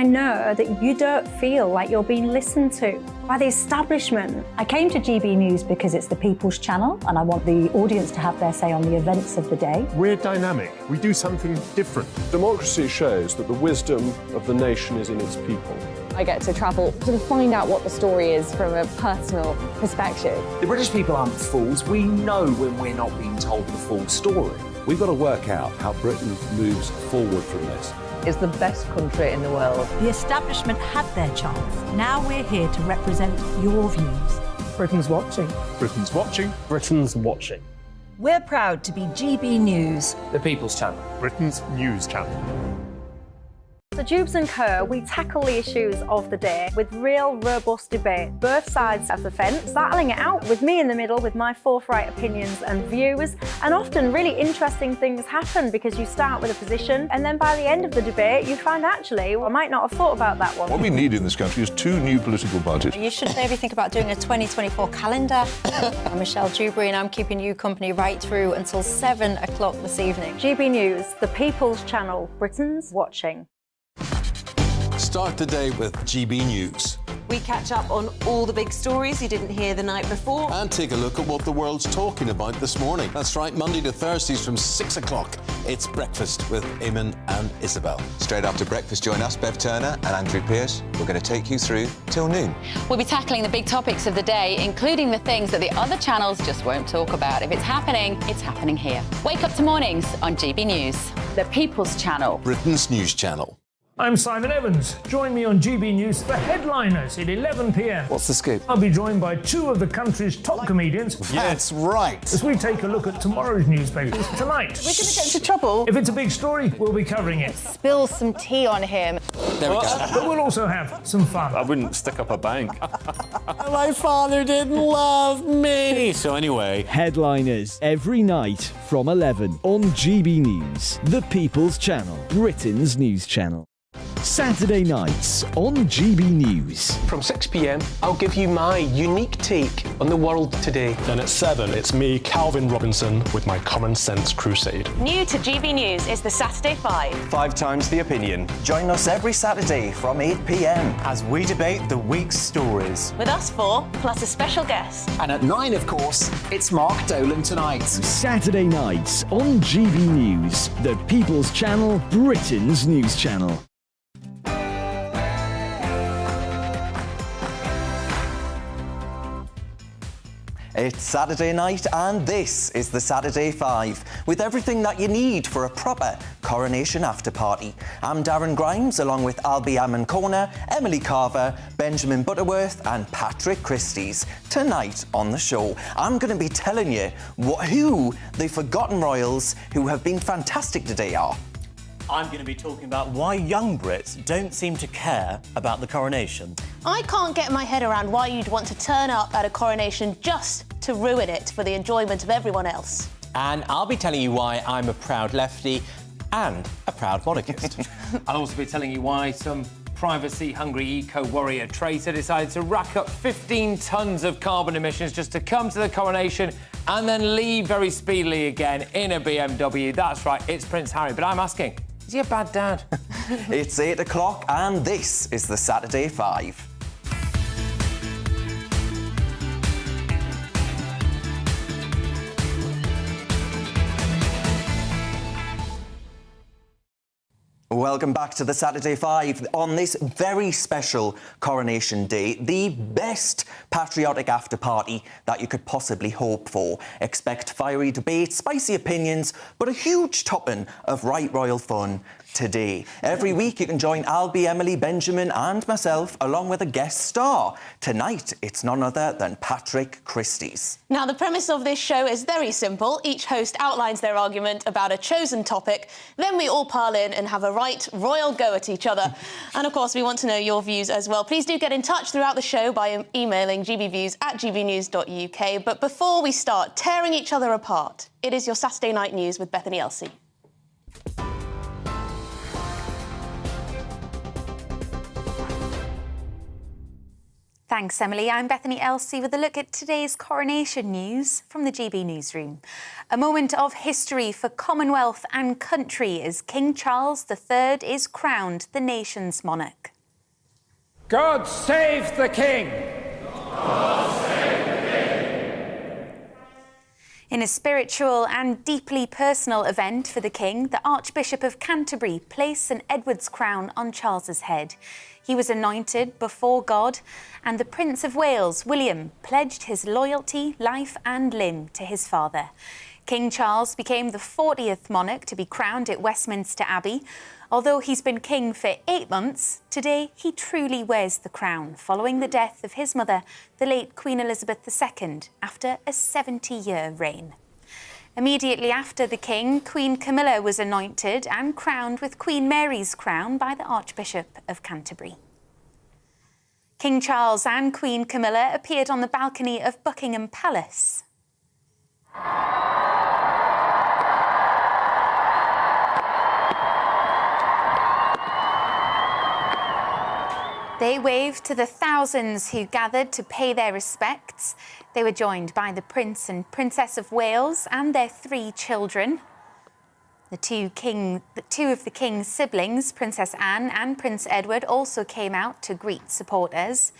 know that you don't feel like you're being listened to by the establishment. I came to GB News because it's the People's Channel and I want the audience to have their say on the events of the day. We're dynamic. We do something different. Democracy shows that the wisdom of the nation is in its people. I get to travel to find out what the story is from a personal perspective. The British people aren't fools. We know when we're not being told the full story. We've got to work out how Britain moves forward from this. It's the best country in the world. The establishment had their chance. Now we're here to represent your views. Britain's watching. Britain's watching. Britain's watching. We're proud to be GB News. The People's Channel. Britain's news channel. So Jubes & Co, we tackle the issues of the day with real, robust debate, both sides of the fence, battling it out with me in the middle with my forthright opinions and views. And often really interesting things happen because you start with a position and then by the end of the debate you find actually, well, I might not have thought about that one. What we need in this country is 2 new political parties. You should maybe think about doing a 2024 calendar. I'm Michelle Dewberry and I'm keeping you company right through until 7 o'clock this evening. GB News, the People's Channel, Britain's watching. Start the day with GB News. We catch up on all the big stories you didn't hear the night before. And take a look at what the world's talking about this morning. That's right, Monday to Thursdays from 6 o'clock. It's Breakfast with Eamon and Isabel. Straight after breakfast, join us, Bev Turner and Andrew Pearce. We're going to take you through till noon. We'll be tackling the big topics of the day, including the things that the other channels just won't talk about. If it's happening here. Wake up to mornings on GB News, the People's Channel. Britain's news channel. I'm Simon Evans. Join me on GB News for Headliners at 11 p.m. What's the scoop? I'll be joined by 2 of the country's top comedians. That's right. As we take a look at tomorrow's newspapers tonight. We're going to get into trouble. If it's a big story, we'll be covering it. Spill some tea on him. There we go. But we'll also have some fun. I wouldn't stick up a bank. My father didn't love me. So anyway, Headliners every night from 11 on GB News, the People's Channel, Britain's news channel. Saturday nights on GB News. From 6 p.m, I'll give you my unique take on the world today. Then at 7, it's me, Calvin Robinson, with my Common Sense Crusade. New to GB News is the Saturday 5. 5 times the opinion. Join us every Saturday from 8 p.m. as we debate the week's stories. With us 4, plus a special guest. And at 9, of course, it's Mark Dolan Tonight. Saturday nights on GB News, the People's Channel, Britain's news channel. It's Saturday night and this is the Saturday 5 with everything that you need for a proper Coronation after party. I'm Darren Grimes along with Albie Amoncona, Emily Carver, Benjamin Butterworth and Patrick Christie's. Tonight on the show, I'm going to be telling you who the forgotten royals who have been fantastic today are. I'm going to be talking about why young Brits don't seem to care about the coronation. I can't get my head around why you'd want to turn up at a coronation just to ruin it for the enjoyment of everyone else. And I'll be telling you why I'm a proud lefty and a proud monarchist. I'll also be telling you why some privacy-hungry eco-warrior traitor decided to rack up 15 tonnes of carbon emissions just to come to the coronation and then leave very speedily again in a BMW. That's right, it's Prince Harry. But I'm asking, is he a bad dad? It's 8 o'clock and this is the Saturday 5. Welcome back to the Saturday 5 on this very special Coronation Day, the best patriotic after party that you could possibly hope for. Expect fiery debates, spicy opinions, but a huge topping of right royal fun today. Every week you can join Albie, Emily, Benjamin and myself along with a guest star. Tonight it's none other than Patrick Christie's. Now the premise of this show is very simple. Each host outlines their argument about a chosen topic, then we all pile in and have a right royal go at each other. And of course we want to know your views as well. Please do get in touch throughout the show by emailing gbviews@gbnews.uk. But before we start tearing each other apart, it is your Saturday Night News with Bethany Elsey. Thanks, Emily. I'm Bethany Elsey with a look at today's coronation news from the GB Newsroom. A moment of history for Commonwealth and country as King Charles III is crowned the nation's monarch. God save the King! God save the King! In a spiritual and deeply personal event for the King, the Archbishop of Canterbury placed St Edward's crown on Charles's head. He was anointed before God, and the Prince of Wales, William, pledged his loyalty, life and limb to his father. King Charles became the 40th monarch to be crowned at Westminster Abbey. Although he's been king for 8 months, today he truly wears the crown, following the death of his mother, the late Queen Elizabeth II, after a 70-year reign. Immediately after the King, Queen Camilla was anointed and crowned with Queen Mary's crown by the Archbishop of Canterbury. King Charles and Queen Camilla appeared on the balcony of Buckingham Palace. They waved to the thousands who gathered to pay their respects. They were joined by the Prince and Princess of Wales and their 3 children. The two of the King's siblings, Princess Anne and Prince Edward, also came out to greet supporters.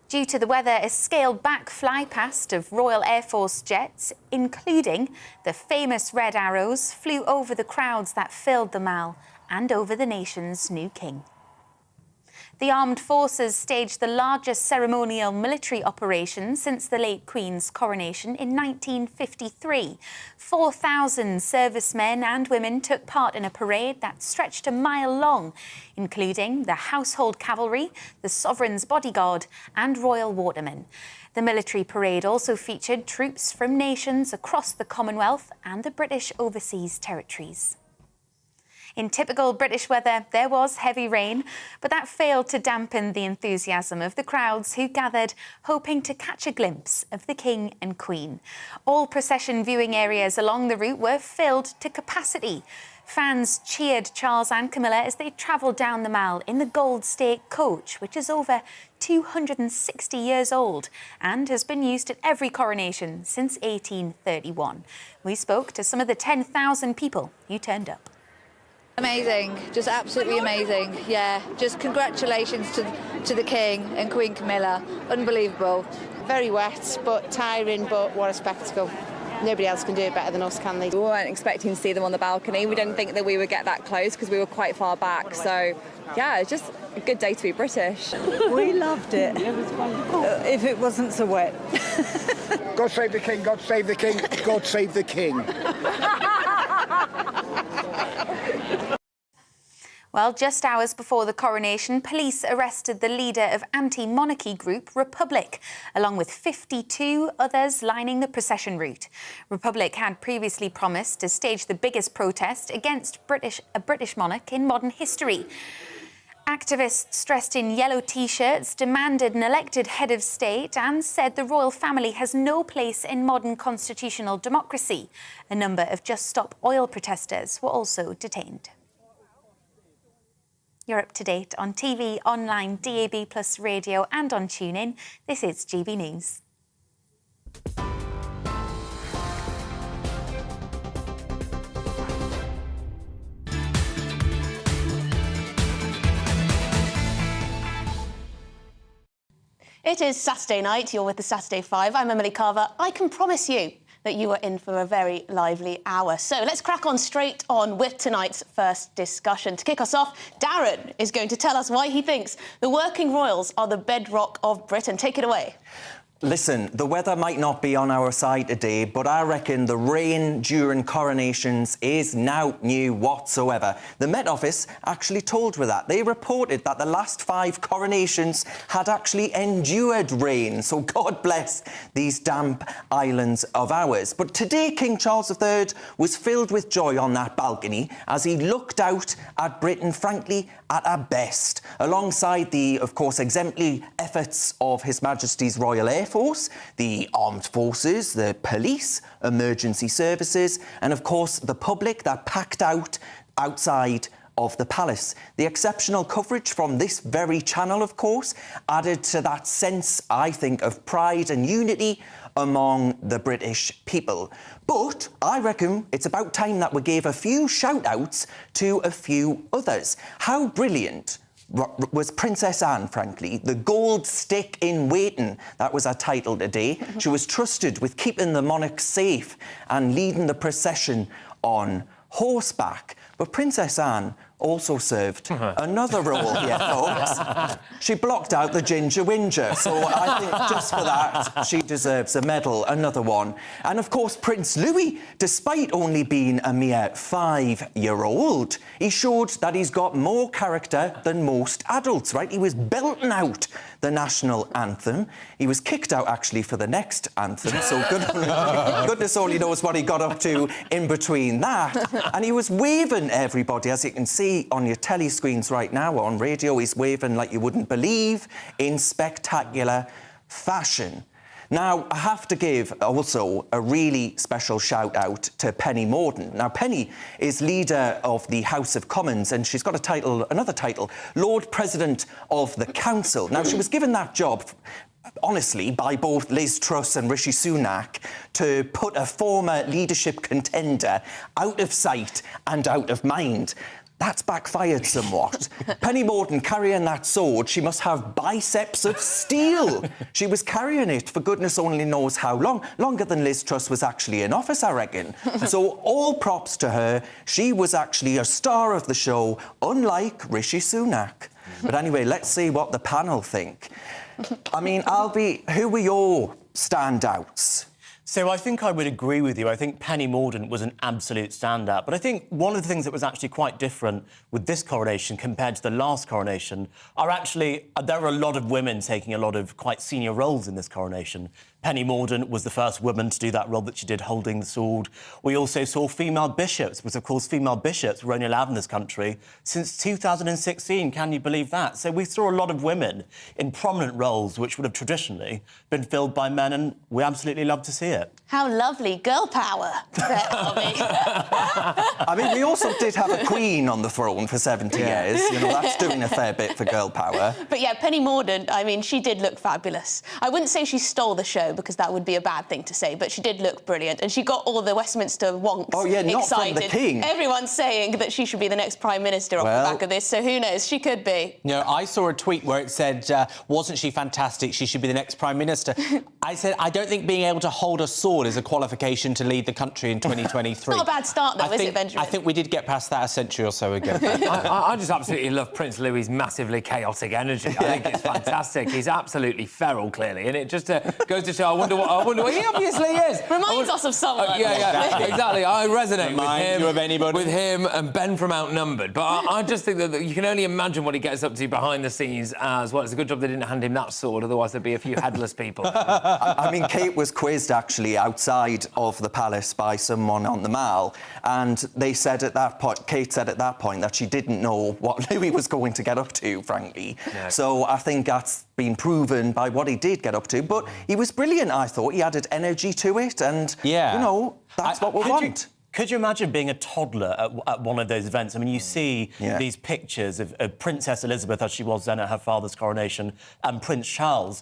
Due to the weather, a scaled-back flypast of Royal Air Force jets, including the famous Red Arrows, flew over the crowds that filled the Mall and over the nation's new king. The armed forces staged the largest ceremonial military operation since the late Queen's coronation in 1953. 4,000 servicemen and women took part in a parade that stretched a mile long, including the Household Cavalry, the Sovereign's Bodyguard and Royal Watermen. The military parade also featured troops from nations across the Commonwealth and the British Overseas Territories. In typical British weather, there was heavy rain, but that failed to dampen the enthusiasm of the crowds who gathered, hoping to catch a glimpse of the King and Queen. All procession viewing areas along the route were filled to capacity. Fans cheered Charles and Camilla as they travelled down the Mall in the Gold State coach, which is over 260 years old and has been used at every coronation since 1831. We spoke to some of the 10,000 people who turned up. Amazing, just absolutely amazing. Yeah, just congratulations to the King and Queen Camilla. Unbelievable. Very wet, but tiring, but what a spectacle. Nobody else can do it better than us, can they? We weren't expecting to see them on the balcony. We didn't think that we would get that close because we were quite far back. So, yeah, it's just a good day to be British. We loved it. It was wonderful. If it wasn't so wet. God save the King, God save the King, God save the King. Well, just hours before the coronation, police arrested the leader of anti-monarchy group Republic, along with 52 others lining the procession route. Republic had previously promised to stage the biggest protest against a British monarch in modern history. Activists dressed in yellow T-shirts demanded an elected head of state and said the royal family has no place in modern constitutional democracy. A number of Just Stop Oil protesters were also detained. You're up to date on TV, online, DAB+ radio and on TuneIn. This is GB News. It is Saturday night. You're with the Saturday 5. I'm Emily Carver. I can promise you that you are in for a very lively hour. So let's crack on straight on with tonight's first discussion. To kick us off, Darren is going to tell us why he thinks the working royals are the bedrock of Britain. Take it away. Listen, the weather might not be on our side today, but I reckon the rain during coronations is now new whatsoever. The Met Office actually told me that. They reported that the last 5 coronations had actually endured rain, so God bless these damp islands of ours. But today, King Charles III was filled with joy on that balcony as he looked out at Britain, frankly, at our best, alongside the, of course, exemplary efforts of His Majesty's Royal Air Force, the armed forces, the police, emergency services, and of course the public that packed outside of the palace. The exceptional coverage from this very channel, of course, added to that sense, I think, of pride and unity among the British people. But I reckon it's about time that we gave a few shout-outs to a few others. How brilliant was Princess Anne, frankly. The gold stick in waiting, that was her title today. She was trusted with keeping the monarch safe and leading the procession on horseback. But Princess Anne also served another role here, folks. She blocked out the ginger whinger, so I think just for that, she deserves a medal, another one. And, of course, Prince Louis, despite only being a mere 5-year-old, he showed that he's got more character than most adults, right? He was belting out the national anthem. He was kicked out, actually, for the next anthem, so goodness only knows what he got up to in between that. And he was waving everybody, as you can see on your telly screens right now, on radio, he's waving like you wouldn't believe, in spectacular fashion. Now, I have to give also a really special shout-out to Penny Mordaunt. Now, Penny is leader of the House of Commons, and she's got a title, another title, Lord President of the Council. Now, she was given that job, honestly, by both Liz Truss and Rishi Sunak to put a former leadership contender out of sight and out of mind. That's backfired somewhat. Penny Mordaunt carrying that sword, she must have biceps of steel. She was carrying it for goodness only knows how long. Longer than Liz Truss was actually in office, I reckon. So all props to her. She was actually a star of the show, unlike Rishi Sunak. But anyway, let's see what the panel think. I mean, who were your standouts? So I think I would agree with you. I think Penny Mordaunt was an absolute standout. But I think one of the things that was actually quite different with this coronation compared to the last coronation are actually there are a lot of women taking a lot of quite senior roles in this coronation. Penny Mordaunt was the first woman to do that role that she did, holding the sword. We also saw female bishops, because, of course, female bishops were only allowed in this country since 2016. Can you believe that? So we saw a lot of women in prominent roles which would have traditionally been filled by men, and we absolutely love to see it. How lovely. Girl power. I mean, we also did have a queen on the throne for 70 years. You know, that's doing a fair bit for girl power. But, yeah, Penny Mordaunt, I mean, she did look fabulous. I wouldn't say she stole the show, because that would be a bad thing to say, but she did look brilliant, and she got all the Westminster wonks not excited. From the king. Everyone's saying that she should be the next Prime Minister off the back of this, so who knows? She could be. You know, I saw a tweet where it said, wasn't she fantastic? She should be the next Prime Minister. I said, I don't think being able to hold a sword is a qualification to lead the country in 2023. It's not a bad start, though, is it, Benjamin? I think we did get past that a century or so ago. I just absolutely love Prince Louis's massively chaotic energy. I think it's fantastic. He's absolutely feral, clearly, and it just goes to show. I wonder what he obviously is. Reminds us of someone. Yeah, exactly. I resonate with him and Ben from Outnumbered. But I just think that you can only imagine what he gets up to behind the scenes as well. It's a good job they didn't hand him that sword, otherwise there'd be a few headless people. I mean, Kate was quizzed, actually, outside of the palace by someone on the Mall, and they said at that point, Kate said at that point that she didn't know what Louis was going to get up to, frankly. Yeah. So I think that's been proven by what he did get up to. But he was brilliant, I thought. He added energy to it, and, you know, that's what we want. Could you imagine being a toddler at one of those events? I mean, you see these pictures of Princess Elizabeth, as she was then at her father's coronation, and Prince Charles,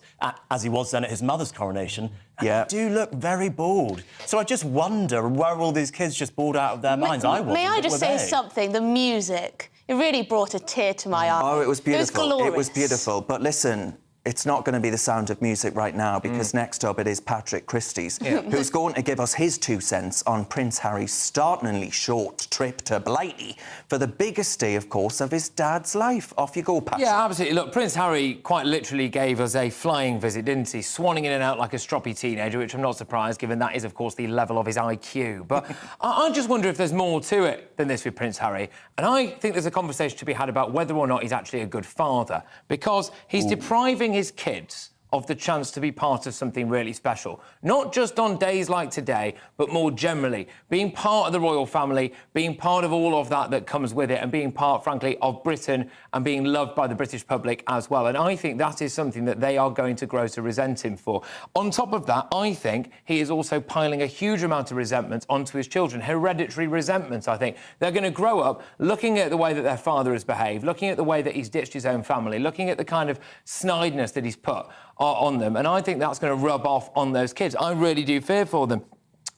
as he was then at his mother's coronation. And they do look very bored. So I just wonder, were all these kids just bored out of their minds? I wasn't. May I just say something? The music, it really brought a tear to my eye. Oh, it was beautiful. It was glorious. It was beautiful. But listen, it's not going to be the Sound of Music right now, because next up it is Patrick Christie's, who's going to give us his 2 cents on Prince Harry's startlingly short trip to Blighty for the biggest day, of course, of his dad's life. Off you go, Patrick. Yeah, absolutely. Look, Prince Harry quite literally gave us a flying visit, didn't he? Swanning in and out like a stroppy teenager, which I'm not surprised, given that is, of course, the level of his IQ. But I just wonder if there's more to it than this with Prince Harry. And I think there's a conversation to be had about whether or not he's actually a good father, because he's depriving his kids of the chance to be part of something really special. Not just on days like today, but more generally. Being part of the royal family, being part of all of that comes with it, and being part, frankly, of Britain and being loved by the British public as well. And I think that is something that they are going to grow to resent him for. On top of that, I think he is also piling a huge amount of resentment onto his children. Hereditary resentment, I think. They're going to grow up looking at the way that their father has behaved, looking at the way that he's ditched his own family, looking at the kind of snideness that he's put on them, and I think that's going to rub off on those kids. I really do fear for them.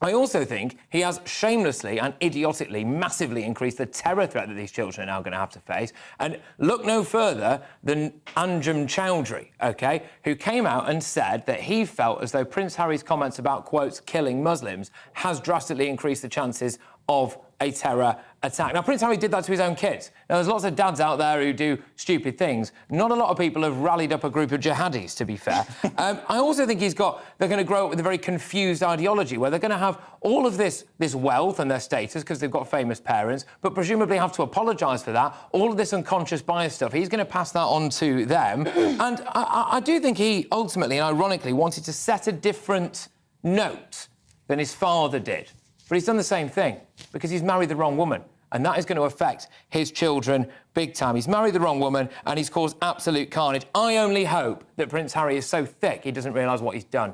I also think he has shamelessly and idiotically massively increased the terror threat that these children are now going to have to face. And look no further than Anjem Chowdhury, OK, who came out and said that he felt as though Prince Harry's comments about, quotes, killing Muslims has drastically increased the chances of a terror attack. Now, Prince Harry did that to his own kids. Now, there's lots of dads out there who do stupid things. Not a lot of people have rallied up a group of jihadis, to be fair. I also think they're going to grow up with a very confused ideology where they're going to have all of this wealth and their status because they've got famous parents, but presumably have to apologise for that. All of this unconscious bias stuff, he's going to pass that on to them. And I do think he ultimately and ironically wanted to set a different note than his father did. But he's done the same thing because he's married the wrong woman. And that is going to affect his children big time. He's married the wrong woman and he's caused absolute carnage. I only hope that Prince Harry is so thick he doesn't realise what he's done.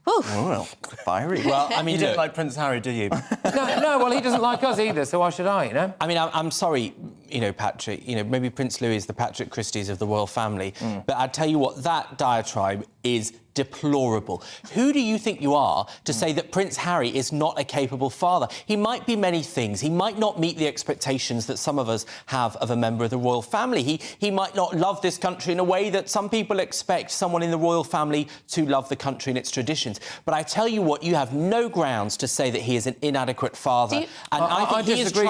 Well, fiery. Well, I mean, you don't like Prince Harry, do you? No, well, he doesn't like us either, so why should I, you know? I mean, I'm sorry, you know, Patrick, you know, maybe Prince Louis is the Patrick Christie's of the royal family, but I tell you what, that diatribe is deplorable. Who do you think you are to say that Prince Harry is not a capable father? He might be many things. He might not meet the expectations that some of us have of a member of the royal family. He might not love this country in a way that some people expect someone in the royal family to love the country and its traditions. But I tell you what, you have no grounds to say that he is an inadequate father. I disagree.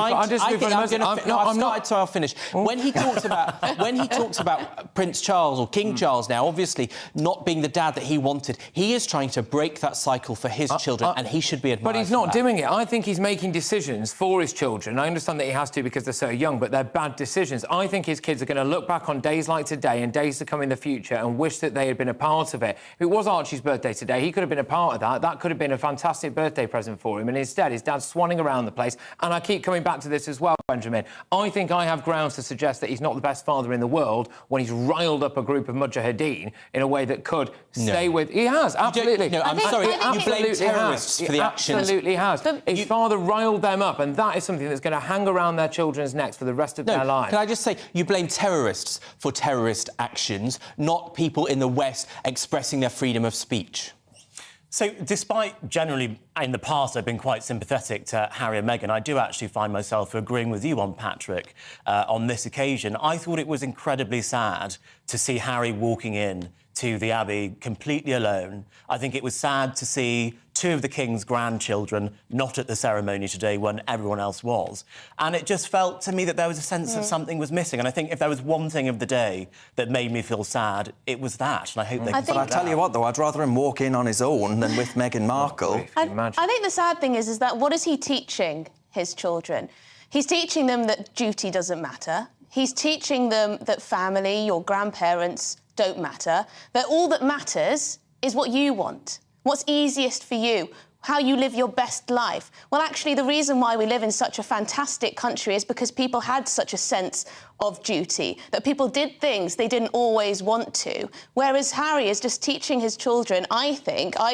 I'll finish. When he talks about Prince Charles or King Charles now, obviously not being the dad that he wanted, he is trying to break that cycle for his children, and he should be admired. But he's not doing it. I think he's making decisions for his children. I understand that he has to because they're so young, but they're bad decisions. I think his kids are going to look back on days like today and days to come in the future and wish that they had been a part of it. If it was Archie's birthday today, he could have been a part of that. That could have been a fantastic birthday present for him. And instead, his dad's swanning around the place. And I keep coming back to this as well, Benjamin. I think I have grounds to suggest that he's not the best father in the world when he's riled up a group of Mujahideen in a way that could stay with... He has, absolutely. No, I'm sorry, you blame terrorists for the actions. Absolutely has. His father riled them up, and that is something that's going to hang around their children's necks for the rest of their lives. Can I just say, you blame terrorists for terrorist actions, not people in the West expressing their freedom of speech. So, despite generally, in the past, I've been quite sympathetic to Harry and Meghan, I do actually find myself agreeing with you on Patrick on this occasion. I thought it was incredibly sad to see Harry walking in to the Abbey completely alone. I think it was sad to see two of the King's grandchildren not at the ceremony today when everyone else was. And it just felt to me that there was a sense that something was missing. And I think if there was one thing of the day that made me feel sad, it was that. And I hope they can. But I tell you what, though, I'd rather him walk in on his own than with Meghan Markle. I think the sad thing is that what is he teaching his children? He's teaching them that duty doesn't matter. He's teaching them that family, your grandparents, don't matter, that all that matters is what you want, what's easiest for you, how you live your best life. Well, actually, the reason why we live in such a fantastic country is because people had such a sense of duty, that people did things they didn't always want to. Whereas Harry is just teaching his children, I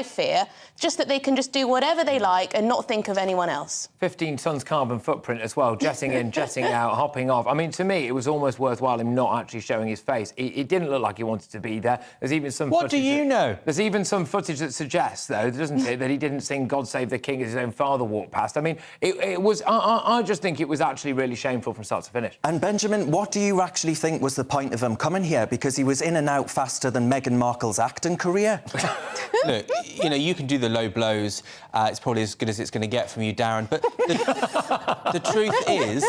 fear, just that they can just do whatever they like and not think of anyone else. 15 tons carbon footprint as well, jetting in, jetting out, hopping off. I mean, to me, it was almost worthwhile him not actually showing his face. It didn't look like he wanted to be there. There's even some What do you know? There's even some footage that suggests, though, doesn't it, that he didn't sing God Save the King as his own father walked past. I mean, it was... I just think it was actually really shameful from start to finish. And Benjamin, what do you actually think was the point of him coming here? Because he was in and out faster than Meghan Markle's acting career. Look, you know, you can do the low blows. It's probably as good as it's going to get from you, Darren. But the truth is...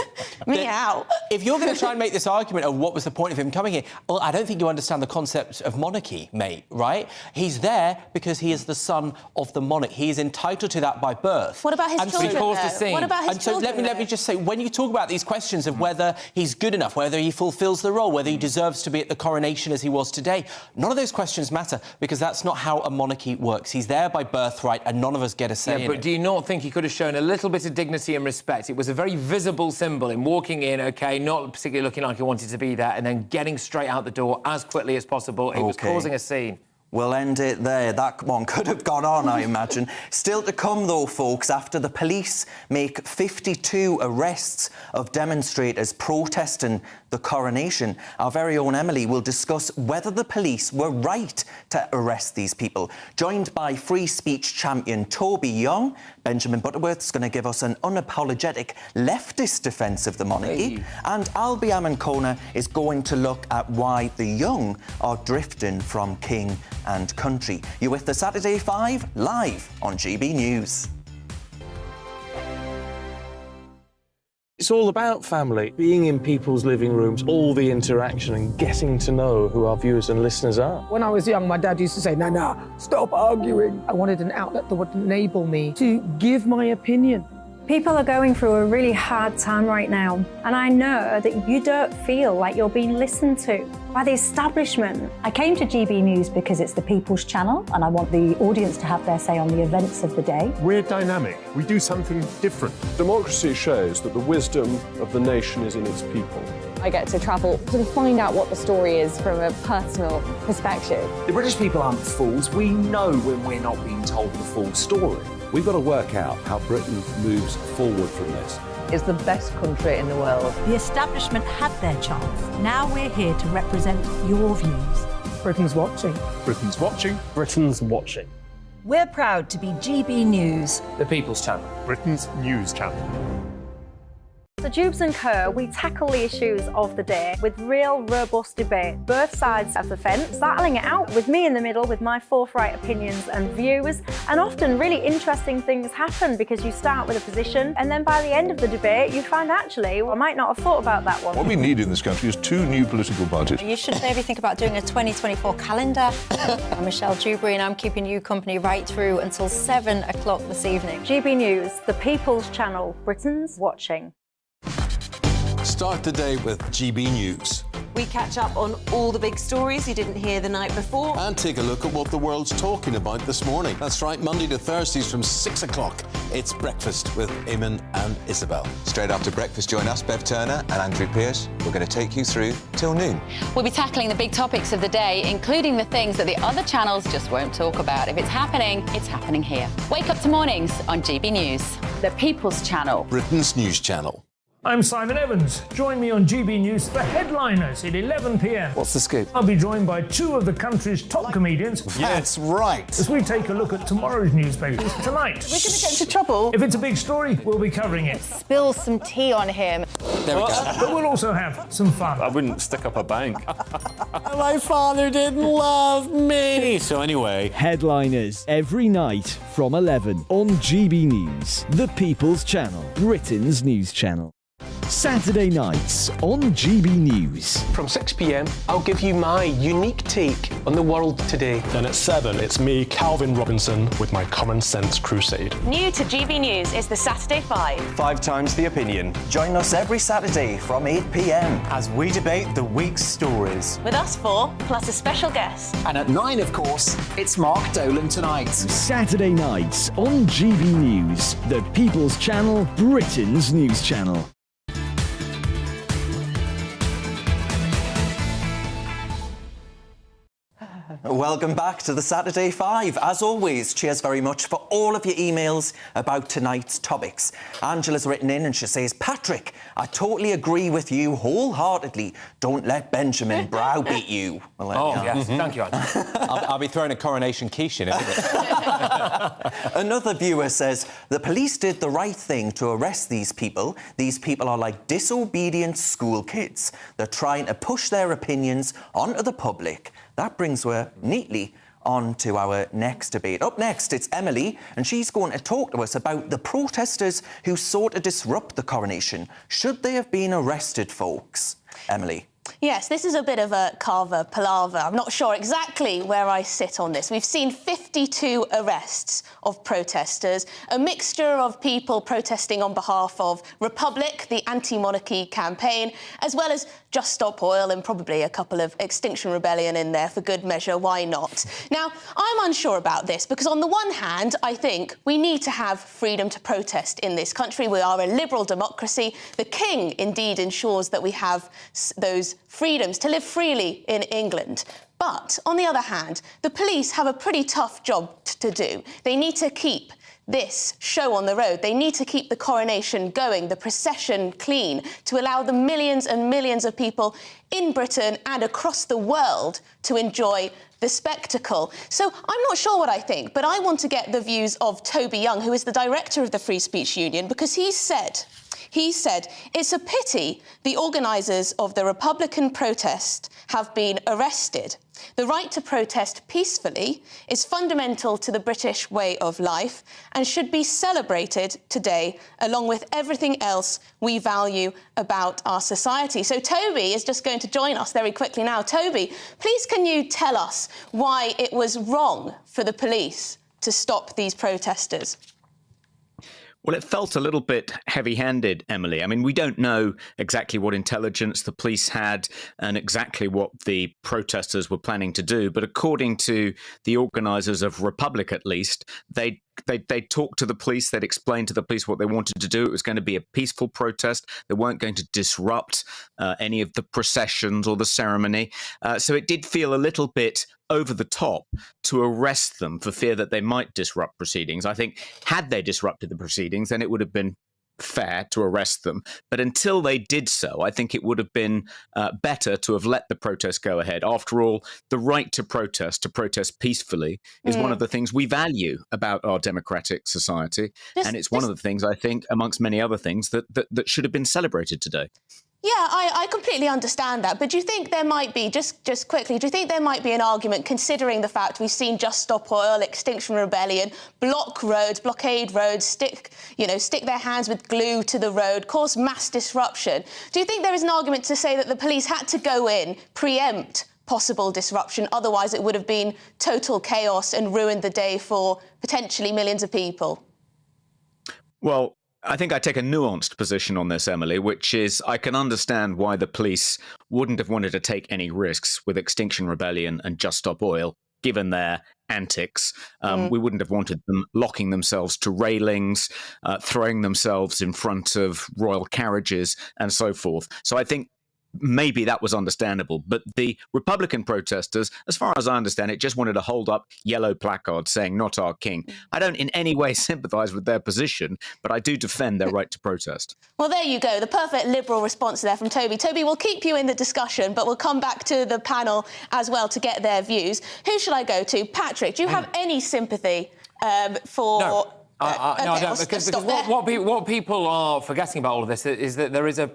Meow. If you're going to try and make this argument of what was the point of him coming here, well, I don't think you understand the concept of monarchy, mate, right? He's there because he is the son of the monarch. He is entitled to that by birth. What about his children, What about his children, let me just say, when you talk about these questions of whether he's good enough, whether he fulfills the role, whether he deserves to be at the coronation as he was today, none of those questions matter, because that's not how a monarchy works. He's there by birthright, and none of us get a say in it. But do you not think he could have shown a little bit of dignity and respect? It was a very visible symbol in walking in, OK, not particularly looking like he wanted to be there, and then getting straight out the door as quickly as possible. It was causing a scene. We'll end it there. That one could have gone on, I imagine. Still to come, though, folks, after the police make 52 arrests of demonstrators protesting the the Coronation. Our very own Emily will discuss whether the police were right to arrest these people. Joined by free speech champion Toby Young, Benjamin Butterworth's going to give us an unapologetic leftist defence of the monarchy. And Albie Amankona is going to look at why the young are drifting from king and country. You're with the Saturday 5 live on GB News. It's all about family, being in people's living rooms, all the interaction and getting to know who our viewers and listeners are. When I was young, my dad used to say, "Nana, stop arguing." I wanted an outlet that would enable me to give my opinion. People are going through a really hard time right now, and I know that you don't feel like you're being listened to by the establishment. I came to GB News because it's the People's Channel, and I want the audience to have their say on the events of the day. We're dynamic. We do something different. Democracy shows that the wisdom of the nation is in its people. I get to travel to find out what the story is from a personal perspective. The British people aren't fools. We know when we're not being told the full story. We've got to work out how Britain moves forward from this. It's the best country in the world. The establishment had their chance. Now we're here to represent your views. Britain's watching. Britain's watching. Britain's watching. We're proud to be GB News, The People's Channel. Britain's news channel. So Jubes and Co, we tackle the issues of the day with real robust debate, both sides of the fence, battling it out with me in the middle with my forthright opinions and views. And often really interesting things happen because you start with a position and then by the end of the debate you find actually, well, I might not have thought about that one. What we need in this country is 2 new political parties. You should maybe think about doing a 2024 calendar. I'm Michelle Dewberry and I'm keeping you company right through until 7 o'clock this evening. GB News, the People's Channel, Britain's watching. Start the day with GB News. We catch up on all the big stories you didn't hear the night before. And take a look at what the world's talking about this morning. That's right, Monday to Thursdays from 6 o'clock. It's Breakfast with Eamon and Isabel. Straight after breakfast, join us, Bev Turner and Andrew Pearce. We're going to take you through till noon. We'll be tackling the big topics of the day, including the things that the other channels just won't talk about. If it's happening here. Wake up to mornings on GB News, the People's Channel. Britain's news channel. I'm Simon Evans. Join me on GB News for Headliners at 11 p.m. What's the scoop? I'll be joined by 2 of the country's top comedians. That's right. As we take a look at tomorrow's newspapers tonight. We're going to get into trouble. If it's a big story, we'll be covering it. Spill some tea on him. There we go. But we'll also have some fun. I wouldn't stick up a bank. My father didn't love me. So anyway. Headliners every night from 11 on GB News, the People's Channel, Britain's news channel. Saturday nights on GB News. From 6 p.m, I'll give you my unique take on the world today. Then at 7, it's me, Calvin Robinson, with my common sense crusade. New to GB News is the Saturday 5. 5 times the opinion. Join us every Saturday from 8 p.m. As we debate the week's stories. With us 4, plus a special guest. And at 9, of course, it's Mark Dolan Tonight. Saturday nights on GB News, the People's Channel, Britain's news channel. Welcome back to the Saturday 5. As always, cheers very much for all of your emails about tonight's topics. Angela's written in and she says, Patrick, I totally agree with you wholeheartedly. Don't let Benjamin browbeat you. Well, yes. Thank you, Angela. I'll be throwing a coronation quiche in it. Another viewer says, the police did the right thing to arrest these people. These people are like disobedient school kids. They're trying to push their opinions onto the public. That brings us neatly on to our next debate. Up next, it's Emily, and she's going to talk to us about the protesters who sought to disrupt the coronation. Should they have been arrested, folks? Emily. Yes, this is a bit of a carver palaver. I'm not sure exactly where I sit on this. We've seen 52 arrests of protesters, a mixture of people protesting on behalf of Republic, the anti-monarchy campaign, as well as Just Stop Oil and probably a couple of Extinction Rebellion in there for good measure. Why not? Now, I'm unsure about this because on the one hand, I think we need to have freedom to protest in this country. We are a liberal democracy. The King indeed ensures that we have those freedoms to live freely in England. But, on the other hand, the police have a pretty tough job to do. They need to keep this show on the road. They need to keep the coronation going, the procession clean, to allow the millions and millions of people in Britain and across the world to enjoy the spectacle. So I'm not sure what I think, but I want to get the views of Toby Young, who is the director of the Free Speech Union, because he said, it's a pity the organisers of the Republican protest have been arrested. The right to protest peacefully is fundamental to the British way of life and should be celebrated today, along with everything else we value about our society. So Toby is just going to join us very quickly now. Toby, please can you tell us why it was wrong for the police to stop these protesters? Well, it felt a little bit heavy-handed, Emily. I mean, we don't know exactly what intelligence the police had and exactly what the protesters were planning to do. But according to the organisers of Republic, at least, they talked to the police. They'd explained to the police what they wanted to do. It was going to be a peaceful protest. They weren't going to disrupt any of the processions or the ceremony. So it did feel a little bit over the top to arrest them for fear that they might disrupt proceedings. I think had they disrupted the proceedings, then it would have been fair to arrest them. But until they did so, I think it would have been better to have let the protest go ahead. After all, the right to protest peacefully, is one of the things we value about our democratic society. And it's one of the things, I think, amongst many other things, that should have been celebrated today. Yeah, I completely understand that. But do you think there might be, just quickly, do you think there might be an argument, considering the fact we've seen Just Stop Oil, Extinction Rebellion, block roads, blockade roads, stick their hands with glue to the road, cause mass disruption? Do you think there is an argument to say that the police had to go in, preempt possible disruption, otherwise it would have been total chaos and ruined the day for potentially millions of people? Well, I think I take a nuanced position on this, Emily, which is I can understand why the police wouldn't have wanted to take any risks with Extinction Rebellion and Just Stop Oil, given their antics. We wouldn't have wanted them locking themselves to railings, throwing themselves in front of royal carriages and so forth. So I think maybe that was understandable. But the Republican protesters, as far as I understand it, just wanted to hold up yellow placards saying, "Not our king." I don't in any way sympathise with their position, but I do defend their right to protest. Well, there you go. The perfect Liberal response there from Toby. Toby, we'll keep you in the discussion, but we'll come back to the panel as well to get their views. Who should I go to? Patrick, do you have any sympathy for... No. No, I don't, because what people are forgetting about all of this is that there is a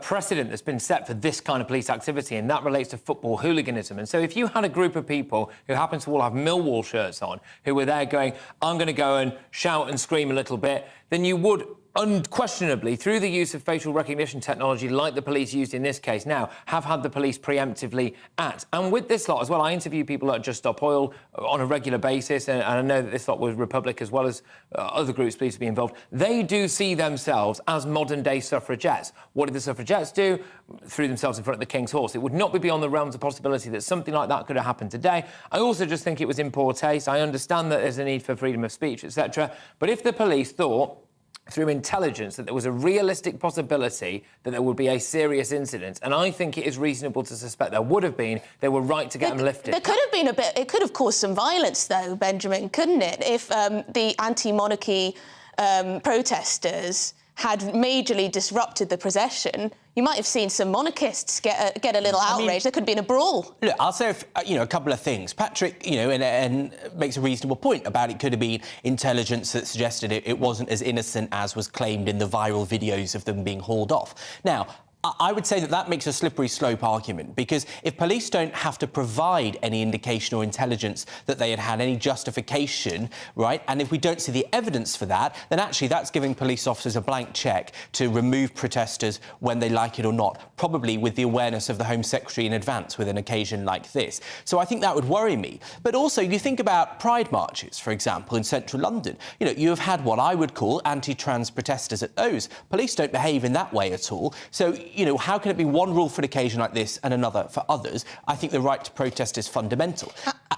precedent that's been set for this kind of police activity, and that relates to football hooliganism. And so if you had a group of people who happen to all have Millwall shirts on, who were there going, "I'm going to go and shout and scream a little bit," then you would unquestionably, through the use of facial recognition technology like the police used in this case now, have had the police preemptively act. And with this lot as well, I interview people at Just Stop Oil on a regular basis, and I know that this lot was Republic as well as other groups believed to be involved. They do see themselves as modern-day suffragettes. What did the suffragettes do? Threw themselves in front of the King's horse. It would not be beyond the realms of possibility that something like that could have happened today. I also just think it was in poor taste. I understand that there's a need for freedom of speech, etc. But if the police thought through intelligence that there was a realistic possibility that there would be a serious incident, and I think it is reasonable to suspect there would have been, they were right to get them lifted. There could have been it could have caused some violence, though, Benjamin, couldn't it? If the anti-monarchy protesters had majorly disrupted the procession, you might have seen some monarchists get a little outraged. There could have been a brawl. Look, I'll say, a couple of things. Patrick, and makes a reasonable point about it could have been intelligence that suggested it wasn't as innocent as was claimed in the viral videos of them being hauled off. Now, I would say that makes a slippery slope argument, because if police don't have to provide any indication or intelligence that they had any justification, right, and if we don't see the evidence for that, then actually that's giving police officers a blank cheque to remove protesters when they like it or not, probably with the awareness of the Home Secretary in advance with an occasion like this. So I think that would worry me. But also, you think about pride marches, for example, in central London. You have had what I would call anti-trans protesters at those. Police don't behave in that way at all. So, how can it be one rule for an occasion like this and another for others? I think the right to protest is fundamental.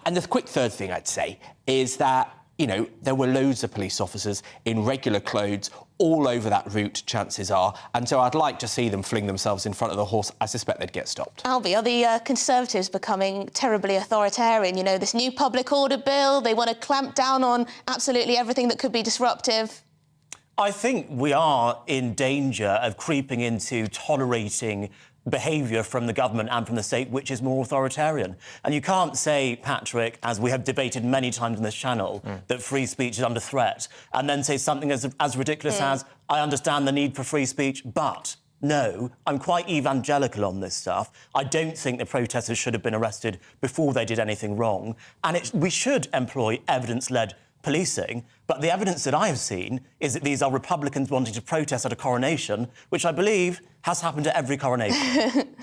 And the quick third thing I'd say is that you know, there were loads of police officers in regular clothes all over that route, chances are. And so I'd like to see them fling themselves in front of the horse. I suspect they'd get stopped. Albie, are the Conservatives becoming terribly authoritarian? You know, this new public order bill, they want to clamp down on absolutely everything that could be disruptive. I think we are in danger of creeping into tolerating behaviour from the government and from the state which is more authoritarian. And you can't say, Patrick, as we have debated many times on this channel, that free speech is under threat, and then say something as ridiculous as, I understand the need for free speech, but... No, I'm quite evangelical on this stuff. I don't think the protesters should have been arrested before they did anything wrong. And we should employ evidence-led policing, but the evidence that I have seen is that these are Republicans wanting to protest at a coronation, which I believe has happened at every coronation.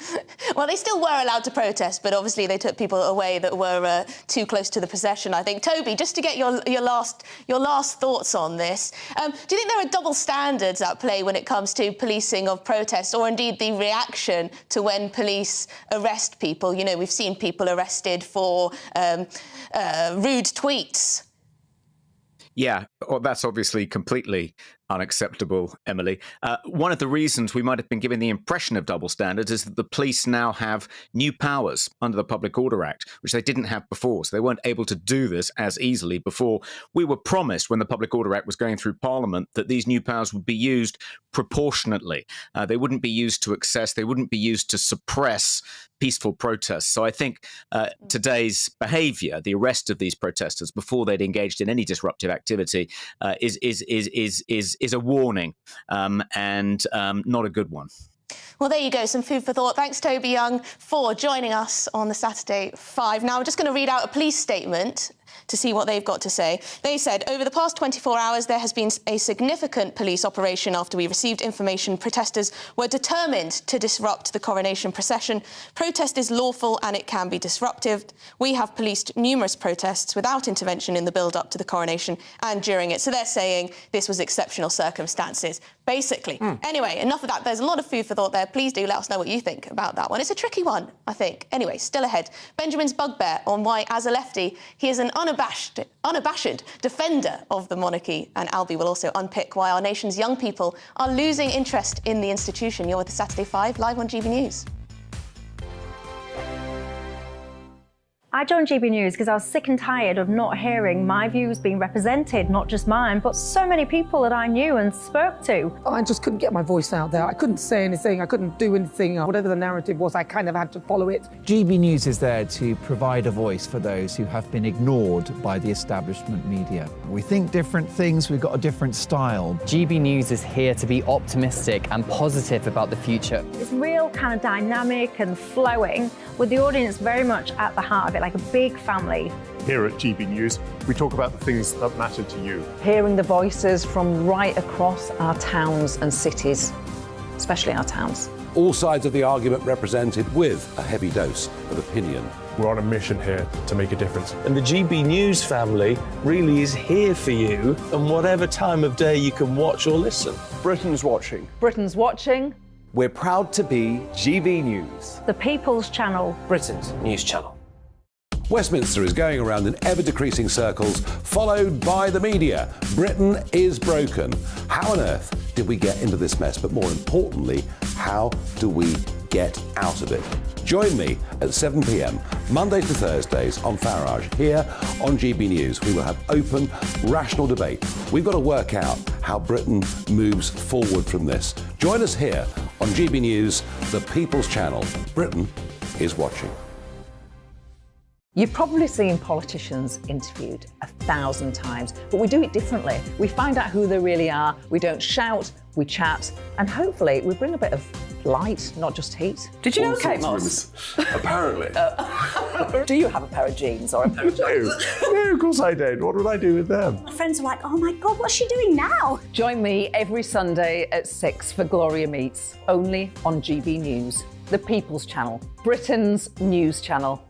Well, they still were allowed to protest, but obviously they took people away that were too close to the procession, I think. Toby, just to get your last thoughts on this, do you think there are double standards at play when it comes to policing of protests, or indeed the reaction to when police arrest people? You know, we've seen people arrested for rude tweets. Yeah, well, that's obviously completely unacceptable, Emily. One of the reasons we might have been given the impression of double standards is that the police now have new powers under the Public Order Act, which they didn't have before. So they weren't able to do this as easily before. We were promised when the Public Order Act was going through Parliament that these new powers would be used proportionately. They wouldn't be used to excess. They wouldn't be used to suppress peaceful protests. So I think today's behaviour, the arrest of these protesters before they'd engaged in any disruptive activity, is a warning and not a good one. Well, there you go, some food for thought. Thanks, Toby Young, for joining us on the Saturday 5. Now, I'm just going to read out a police statement to see what they've got to say. They said, over the past 24 hours, there has been a significant police operation after we received information protesters were determined to disrupt the coronation procession. Protest is lawful and it can be disruptive. We have policed numerous protests without intervention in the build-up to the coronation and during it. So they're saying this was exceptional circumstances, basically. Anyway, enough of that. There's a lot of food for thought there. Please do let us know what you think about that one. It's a tricky one, I think. Anyway, still ahead. Benjamin's bugbear on why, as a lefty, he is an unabashed defender of the monarchy, and Albie will also unpick why our nation's young people are losing interest in the institution. You're with the Saturday 5, live on GB News. I joined GB News because I was sick and tired of not hearing my views being represented, not just mine, but so many people that I knew and spoke to. I just couldn't get my voice out there. I couldn't say anything. I couldn't do anything. Whatever the narrative was, I kind of had to follow it. GB News is there to provide a voice for those who have been ignored by the establishment media. We think different things, we've got a different style. GB News is here to be optimistic and positive about the future. It's real kind of dynamic and flowing, with the audience very much at the heart of it, like a big family. Here at GB News, we talk about the things that matter to you. Hearing the voices from right across our towns and cities, especially our towns. All sides of the argument represented with a heavy dose of opinion. We're on a mission here to make a difference. And the GB News family really is here for you, and whatever time of day you can watch or listen. Britain's watching. Britain's watching. We're proud to be GB News. The People's Channel. Britain's news channel. Westminster is going around in ever-decreasing circles, followed by the media. Britain is broken. How on earth did we get into this mess? But more importantly, how do we get out of it? Join me at 7 p.m, Mondays to Thursdays on Farage. Here on GB News, we will have open, rational debate. We've got to work out how Britain moves forward from this. Join us here on GB News, the People's Channel. Britain is watching. You've probably seen politicians interviewed 1,000 times, but we do it differently. We find out who they really are, we don't shout, we chat, and hopefully we bring a bit of light, not just heat. Did you know Kate Moss? Apparently. Do you have a pair of jeans or a pair of jeans? No, of course I don't. What would I do with them? My friends are like, oh my God, what's she doing now? Join me every Sunday at 6 for Gloria Meets, only on GB News, the People's Channel, Britain's news channel.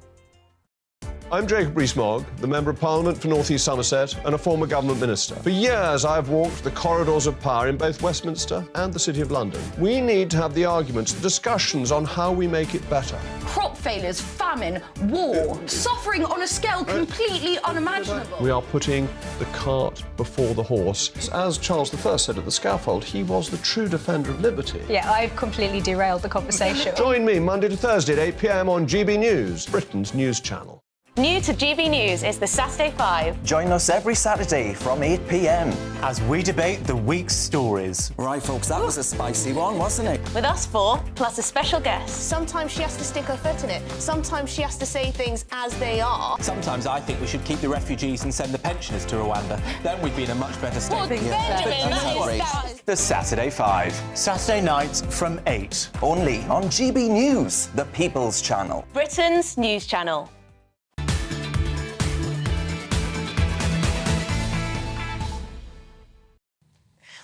I'm Jacob Rees-Mogg, the Member of Parliament for North East Somerset and a former government minister. For years, I've walked the corridors of power in both Westminster and the City of London. We need to have the arguments, the discussions on how we make it better. Crop failures, famine, war, suffering on a scale completely unimaginable. We are putting the cart before the horse. As Charles I said at the scaffold, he was the true defender of liberty. Yeah, I've completely derailed the conversation. Join me Monday to Thursday at 8 p.m. on GB News, Britain's news channel. New to GB News is the Saturday 5. Join us every Saturday from 8 p.m. as we debate the week's stories. Right, folks, that was a spicy one, wasn't it? With us four, plus a special guest. Sometimes she has to stick her foot in it. Sometimes she has to say things as they are. Sometimes I think we should keep the refugees and send the pensioners to Rwanda. Then we'd be in a much better state. Well, Benjamin, that is... The Saturday 5. Saturday nights from 8. Only on GB News, the People's Channel. Britain's news channel.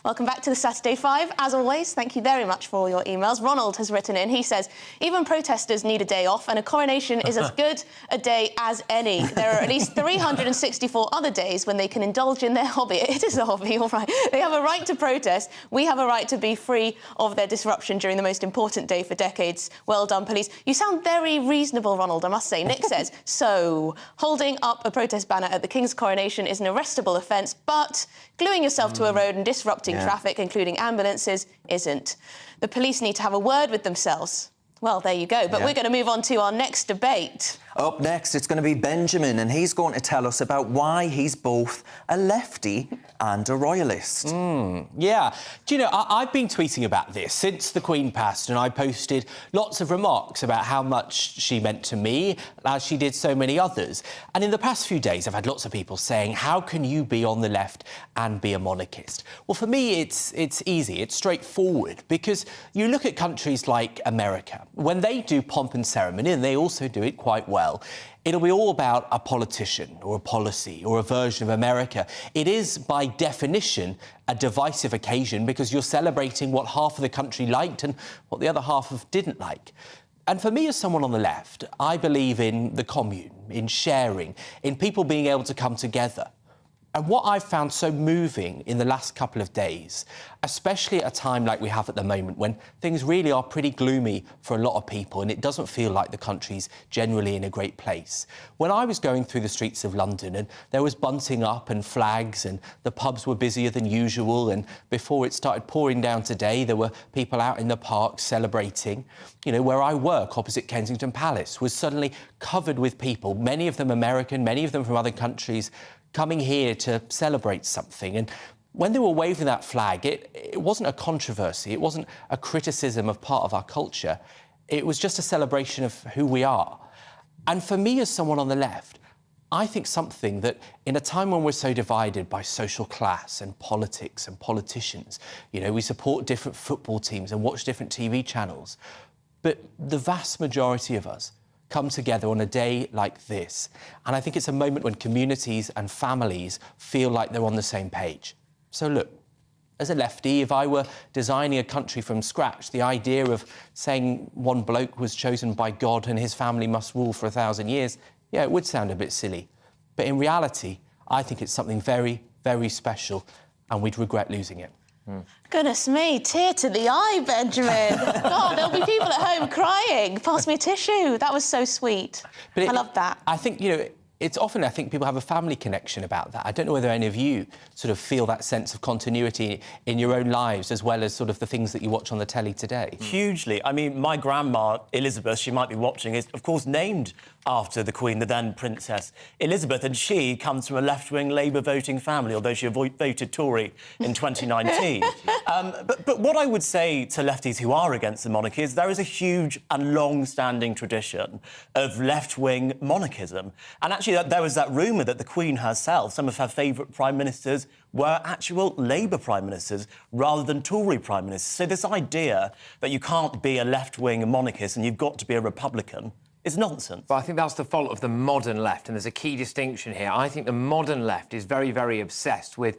Welcome back to the Saturday 5. As always, thank you very much for all your emails. Ronald has written in, he says, even protesters need a day off and a coronation is as good a day as any. There are at least 364 other days when they can indulge in their hobby. It is a hobby, all right. They have a right to protest. We have a right to be free of their disruption during the most important day for decades. Well done, police. You sound very reasonable, Ronald, I must say. Nick says, so, holding up a protest banner at the King's coronation is an arrestable offence, but gluing yourself to a road and disrupting traffic, including ambulances, isn't. The police need to have a word with themselves. Well, there you go. But we're going to move on to our next debate. Up next, it's going to be Benjamin, and he's going to tell us about why he's both a lefty and a royalist. Yeah. Do you know, I've been tweeting about this since the Queen passed, and I posted lots of remarks about how much she meant to me, as she did so many others. And in the past few days, I've had lots of people saying, how can you be on the left and be a monarchist? Well, for me, it's easy. It's straightforward, because you look at countries like America. When they do pomp and ceremony, and they also do it quite well, it'll be all about a politician or a policy or a version of America. It is, by definition, a divisive occasion because you're celebrating what half of the country liked and what the other half didn't like. And for me, as someone on the left, I believe in the commune, in sharing, in people being able to come together. And what I've found so moving in the last couple of days, especially at a time like we have at the moment, when things really are pretty gloomy for a lot of people and it doesn't feel like the country's generally in a great place. When I was going through the streets of London and there was bunting up and flags and the pubs were busier than usual, and before it started pouring down today, there were people out in the park celebrating. You know, where I work, opposite Kensington Palace, was suddenly covered with people, many of them American, many of them from other countries, coming here to celebrate something. And when they were waving that flag, it wasn't a controversy, it wasn't a criticism of part of our culture, it was just a celebration of who we are. And for me, as someone on the left, I think something that, in a time when we're so divided by social class and politics and politicians, you know, we support different football teams and watch different TV channels, but the vast majority of us come together on a day like this. And I think it's a moment when communities and families feel like they're on the same page. So look, as a lefty, if I were designing a country from scratch, the idea of saying one bloke was chosen by God and his family must rule for 1,000 years, yeah, it would sound a bit silly. But in reality, I think it's something very, very special, and we'd regret losing it. Goodness me, tear to the eye, Benjamin. God, there'll be people at home crying. Pass me a tissue. That was so sweet. I love that. I think, you know, it's often, I think, people have a family connection about that. I don't know whether any of you sort of feel that sense of continuity in your own lives, as well as sort of the things that you watch on the telly today. Hugely. I mean, my grandma, Elizabeth, she might be watching, is, of course, named after the Queen, the then Princess Elizabeth, and she comes from a left-wing Labour voting family, although she voted Tory in 2019. But what I would say to lefties who are against the monarchy is there is a huge and long-standing tradition of left-wing monarchism. And actually, there was that rumour that the Queen herself, some of her favourite prime ministers, were actual Labour prime ministers rather than Tory prime ministers. So this idea that you can't be a left-wing monarchist and you've got to be a Republican is nonsense. But I think that's the fault of the modern left, and there's a key distinction here. I think the modern left is very, very obsessed with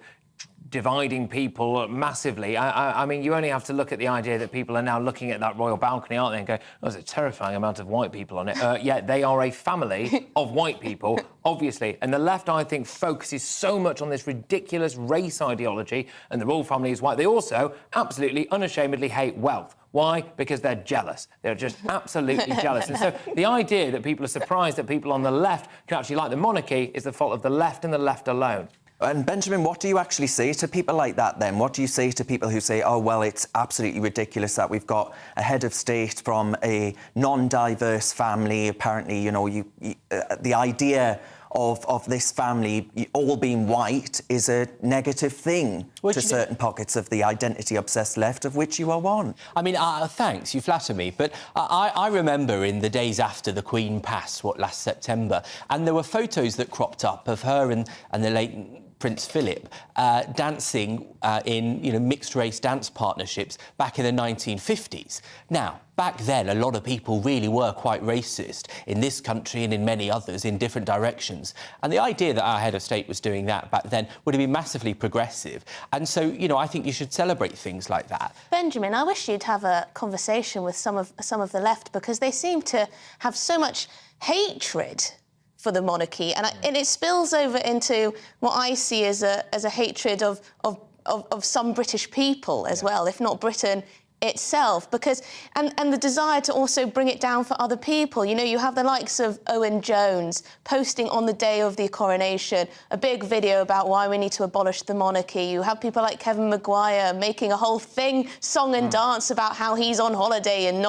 dividing people massively. I mean, you only have to look at the idea that people are now looking at that royal balcony, aren't they, and go, oh, there's a terrifying amount of white people on it. Yeah, they are a family of white people, obviously. And the left, I think, focuses so much on this ridiculous race ideology, and the royal family is white. They also absolutely, unashamedly hate wealth. Why? Because they're jealous. They're just absolutely jealous. And so the idea that people are surprised that people on the left can actually like the monarchy is the fault of the left and the left alone. And Benjamin, what do you actually say to people like that then? What do you say to people who say, oh, well, it's absolutely ridiculous that we've got a head of state from a non-diverse family? Apparently, you know, the idea of this family all being white is a negative thing to certain pockets of the identity-obsessed left, of which you are one. I mean, thanks, you flatter me, but I remember in the days after the Queen passed, last September, and there were photos that cropped up of her and the late Prince Philip dancing in mixed-race dance partnerships back in the 1950s. Now, back then, a lot of people really were quite racist in this country and in many others in different directions. And the idea that our head of state was doing that back then would have been massively progressive. And so, you know, I think you should celebrate things like that. Benjamin, I wish you'd have a conversation with some of the left, because they seem to have so much hatred for the monarchy, and it spills over into what I see as a hatred of some British people as well, if not Britain itself, because and the desire to also bring it down for other people. You know, you have the likes of Owen Jones posting on the day of the coronation a big video about why we need to abolish the monarchy. You have people like Kevin Maguire making a whole song and dance about how he's on holiday and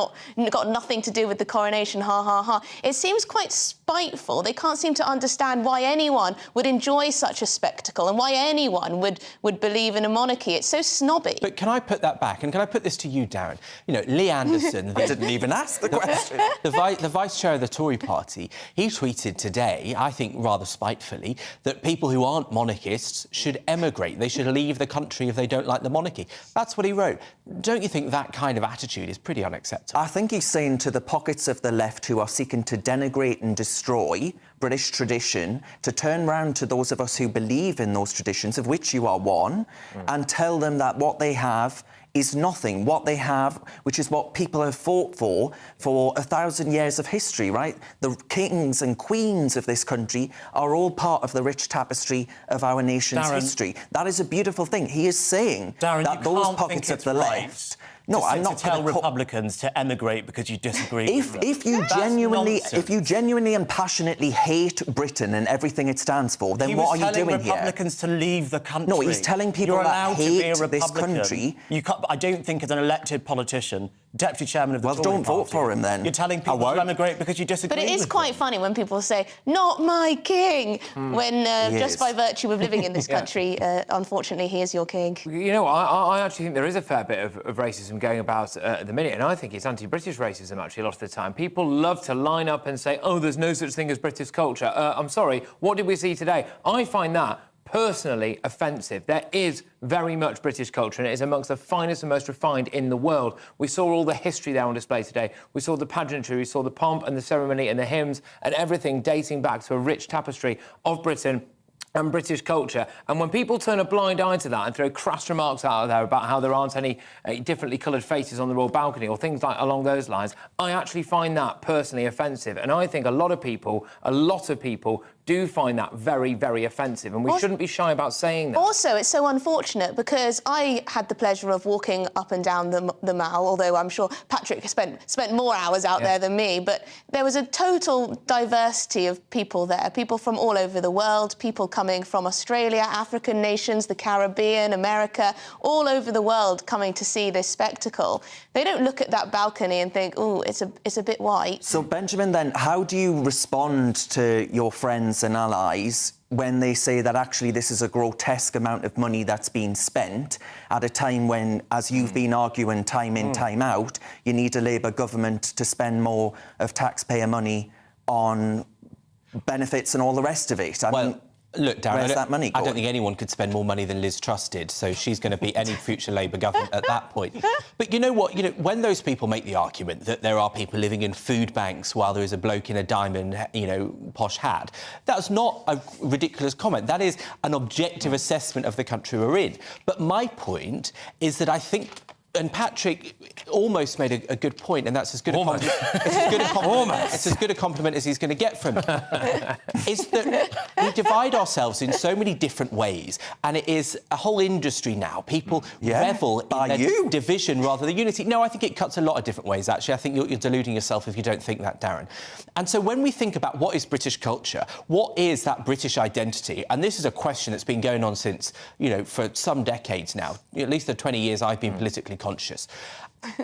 got nothing to do with the coronation, ha ha ha. It seems quite spiteful. They can't seem to understand why anyone would enjoy such a spectacle and why anyone would believe in a monarchy. It's so snobby. But can I put that back, and can I put this to you, Darren? You know, Lee Anderson... I didn't even ask the question. The vice chair of the Tory party, he tweeted today, I think rather spitefully, that people who aren't monarchists should emigrate. They should leave the country if they don't like the monarchy. That's what he wrote. Don't you think that kind of attitude is pretty unacceptable? I think he's saying to the pockets of the left who are seeking to denigrate and destroy British tradition, to turn round to those of us who believe in those traditions, of which you are one, and tell them that what they have is nothing. What they have, which is what people have fought for 1,000 years of history, right? The kings and queens of this country are all part of the rich tapestry of our nation's history. That is a beautiful thing. He is saying that those pockets of the left... No, I'm not to tell Republicans to emigrate because you disagree with them. If you genuinely and passionately hate Britain and everything it stands for, then what are you doing here? He was telling Republicans to leave the country. No, he's telling people that hate this country. You can't, I don't think as an elected politician, deputy chairman of the Tory Well, don't party, vote for him then. You're telling people to emigrate because you disagree with them. But it is quite funny when people say, not my king, when just by virtue of living in this country, unfortunately, he is your king. You know, I actually think there is a fair bit of racism going about at the minute, and I think it's anti-British racism, actually, a lot of the time. People love to line up and say, oh, there's no such thing as British culture. I'm sorry, what did we see today? I find that personally offensive. There is very much British culture, and it is amongst the finest and most refined in the world. We saw all the history there on display today. We saw the pageantry, we saw the pomp and the ceremony and the hymns and everything dating back to a rich tapestry of Britain and British culture. And when people turn a blind eye to that and throw crass remarks out there about how there aren't any differently coloured faces on the royal balcony or things like along those lines, I actually find that personally offensive. And I think a lot of people do find that very, very offensive, and we shouldn't be shy about saying that. Also, it's so unfortunate because I had the pleasure of walking up and down the Mall, although I'm sure Patrick spent more hours out there than me, but there was a total diversity of people there, people from all over the world, people coming from Australia, African nations, the Caribbean, America, all over the world coming to see this spectacle. They don't look at that balcony and think, oh, it's a bit white. So, Benjamin, then, how do you respond to your friends and allies when they say that actually this is a grotesque amount of money that's being spent at a time when, as you've been arguing time in, time out, you need a Labour government to spend more of taxpayer money on benefits and all the rest of it? I mean, look, Darren, where's that money going? I don't think anyone could spend more money than Liz Truss did, so she's going to beat any future Labour government at that point. But you know what? You know, when those people make the argument that there are people living in food banks while there is a bloke in a diamond, posh hat, that's not a ridiculous comment. That is an objective assessment of the country we're in. But my point is that I think And Patrick almost made a good point, and that's as good a compliment. It's as good a compliment as he's going to get from me. Is that we divide ourselves in so many different ways, and it is a whole industry now. People revel in their division rather than unity. No, I think it cuts a lot of different ways, actually. I think you're deluding yourself if you don't think that, Darren. And so when we think about what is British culture, what is that British identity, and this is a question that's been going on since, you know, for some decades now, at least the 20 years I've been politically conscious.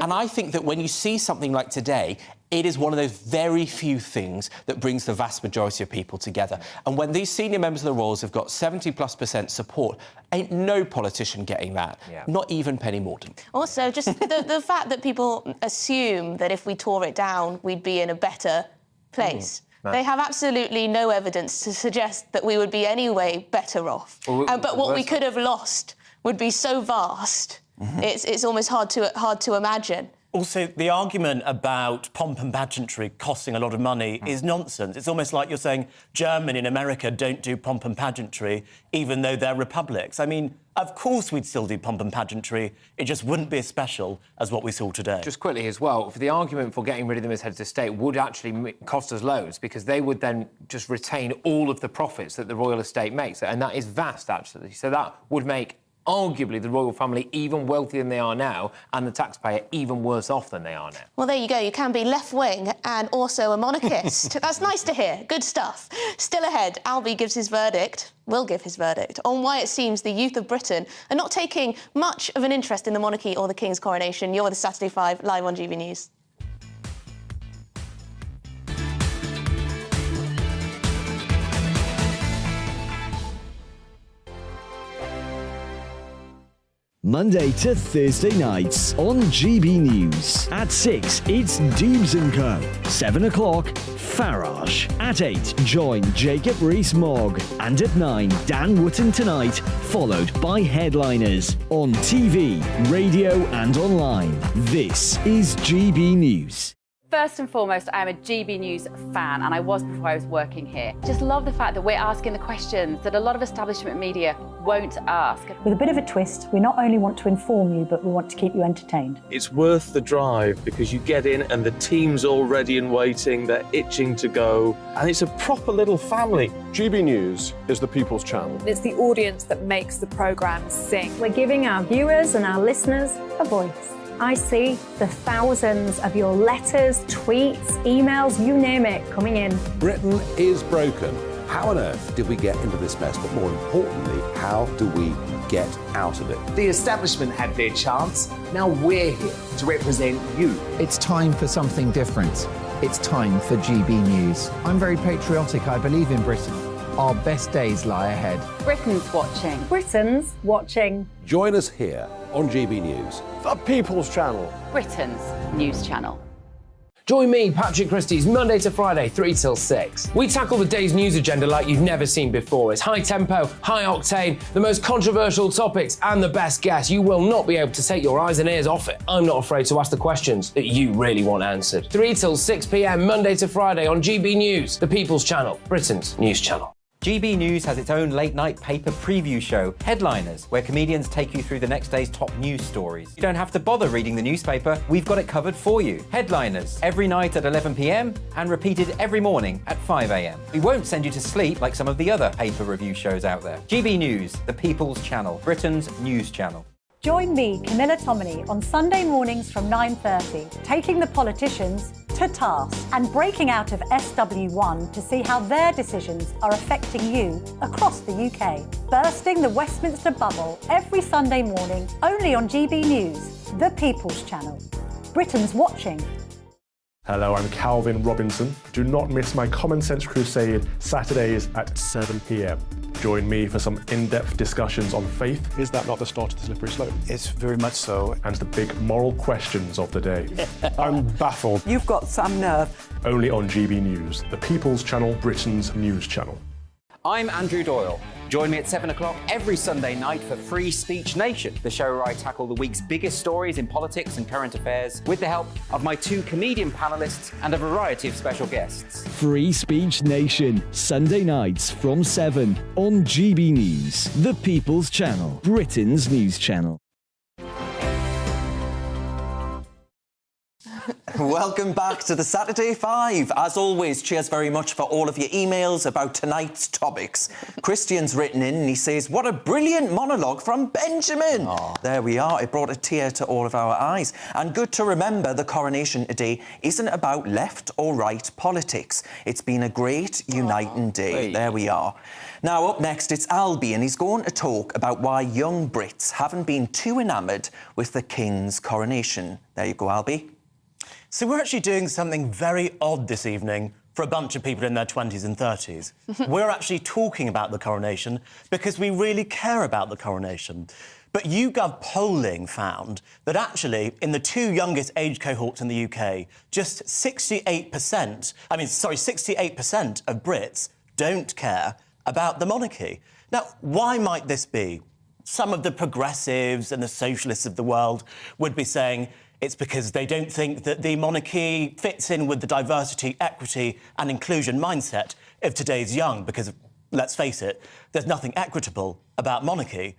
And I think that when you see something like today, it is one of those very few things that brings the vast majority of people together. And when these senior members of the Royals have got 70+% support, ain't no politician getting that, not even Penny Mordaunt. Also, just the fact that people assume that if we tore it down, we'd be in a better place. They have absolutely no evidence to suggest that we would be any way better off. But what we could have lost would be so vast. It's almost hard to imagine. Also, the argument about pomp and pageantry costing a lot of money is nonsense. It's almost like you're saying Germany and America don't do pomp and pageantry, even though they're republics. I mean, of course we'd still do pomp and pageantry. It just wouldn't be as special as what we saw today. Just quickly as well, for the argument for getting rid of them as heads of state would actually cost us loads, because they would then just retain all of the profits that the royal estate makes, and that is vast, actually. So that would make arguably the royal family even wealthier than they are now, and the taxpayer even worse off than they are now. Well, there you go. You can be left-wing and also a monarchist. That's nice to hear. Good stuff. Still ahead, Albie will give his verdict on why it seems the youth of Britain are not taking much of an interest in the monarchy or the King's coronation. You're with Saturday 5, live on GB News. Monday to Thursday nights on GB News. At 6, it's Dubes & Co. 7 o'clock, Farage. At 8, join Jacob Rees-Mogg. And at 9, Dan Wootton Tonight, followed by Headliners. On TV, radio and online. This is GB News. First and foremost, I'm a GB News fan, and I was before I was working here. Just love the fact that we're asking the questions that a lot of establishment media won't ask. With a bit of a twist, we not only want to inform you, but we want to keep you entertained. It's worth the drive because you get in and the team's all ready and waiting, they're itching to go, and it's a proper little family. GB News is the People's Channel. It's the audience that makes the programme sing. We're giving our viewers and our listeners a voice. I see the thousands of your letters, tweets, emails, you name it, coming in. Britain is broken. How on earth did we get into this mess? But more importantly, how do we get out of it? The establishment had their chance. Now we're here to represent you. It's time for something different. It's time for GB News. I'm very patriotic. I believe in Britain. Our best days lie ahead. Britain's watching. Britain's watching. Join us here on GB News. The People's Channel. Britain's news channel. Join me, Patrick Christie's, Monday to Friday, 3 till 6. We tackle the day's news agenda like you've never seen before. It's high tempo, high octane, the most controversial topics and the best guests. You will not be able to take your eyes and ears off it. I'm not afraid to ask the questions that you really want answered. 3 till 6 p.m, Monday to Friday on GB News, the People's Channel, Britain's news channel. GB News has its own late-night paper preview show, Headliners, where comedians take you through the next day's top news stories. You don't have to bother reading the newspaper, we've got it covered for you. Headliners, every night at 11 p.m, and repeated every morning at 5 a.m. We won't send you to sleep like some of the other paper review shows out there. GB News, the People's Channel, Britain's news channel. Join me, Camilla Tominey, on Sunday mornings from 9:30, taking the politicians to task and breaking out of SW1 to see how their decisions are affecting you across the UK. Bursting the Westminster bubble every Sunday morning, only on GB News, the People's Channel. Britain's watching. Hello, I'm Calvin Robinson. Do not miss my Common Sense Crusade Saturdays at 7 p.m. Join me for some in-depth discussions on faith. Is that not the start of the slippery slope? It's very much so. And the big moral questions of the day. I'm baffled. You've got some nerve. Only on GB News, the People's Channel, Britain's news channel. I'm Andrew Doyle. Join me at 7 o'clock every Sunday night for Free Speech Nation, the show where I tackle the week's biggest stories in politics and current affairs with the help of my 2 comedian panellists and a variety of special guests. Free Speech Nation, Sunday nights from 7 on GB News, the People's Channel, Britain's news channel. Welcome back to the Saturday Five. As always, cheers very much for all of your emails about tonight's topics. Christian's written in and he says, what a brilliant monologue from Benjamin. There we are. It brought a tear to all of our eyes. And good to remember the coronation today isn't about left or right politics. It's been a great uniting day. There we are. Now, up next, it's Albie, and he's going to talk about why young Brits haven't been too enamoured with the King's coronation. There you go, Albie. So we're actually doing something very odd this evening for a bunch of people in their 20s and 30s. We're actually talking about the coronation because we really care about the coronation. But YouGov polling found that actually, in the two youngest age cohorts in the UK, just 68% of Brits don't care about the monarchy. Now, why might this be? Some of the progressives and the socialists of the world would be saying it's because they don't think that the monarchy fits in with the diversity, equity and inclusion mindset of today's young, because, let's face it, there's nothing equitable about monarchy.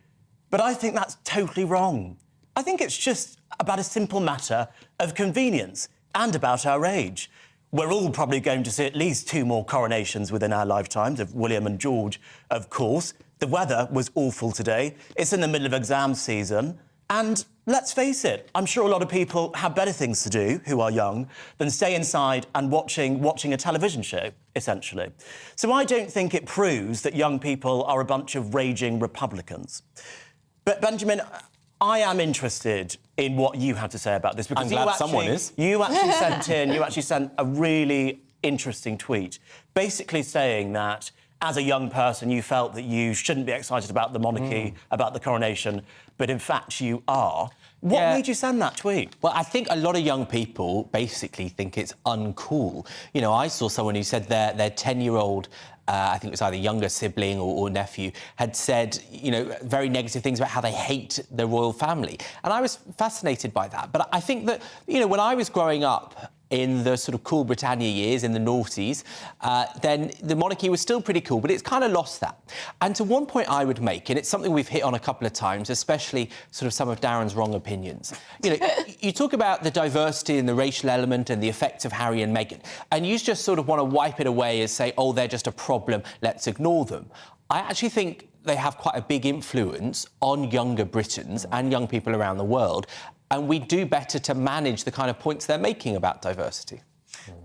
But I think that's totally wrong. I think it's just about a simple matter of convenience and about our age. We're all probably going to see at least 2 more coronations within our lifetimes, of William and George, of course. The weather was awful today. It's in the middle of exam season. And let's face it, I'm sure a lot of people have better things to do, who are young, than stay inside and watching a television show, essentially. So I don't think it proves that young people are a bunch of raging Republicans. But, Benjamin, I am interested in what you have to say about this, because I'm glad someone is. You actually sent a really interesting tweet, basically saying that as a young person you felt that you shouldn't be excited about the monarchy, about the coronation, but in fact you are. What made you send that tweet? Well, I think a lot of young people basically think it's uncool. You know, I saw someone who said their 10-year-old, I think it was either younger sibling or nephew, had said, you know, very negative things about how they hate the royal family. And I was fascinated by that. But I think that, you know, when I was growing up in the sort of cool Britannia years, in the noughties, then the monarchy was still pretty cool, but it's kind of lost that. And to one point I would make, and it's something we've hit on a couple of times, especially sort of some of Darren's wrong opinions. You know, you talk about the diversity and the racial element and the effects of Harry and Meghan, and you just sort of want to wipe it away as say, oh, they're just a problem, let's ignore them. I actually think they have quite a big influence on younger Britons and young people around the world, and we do better to manage the kind of points they're making about diversity.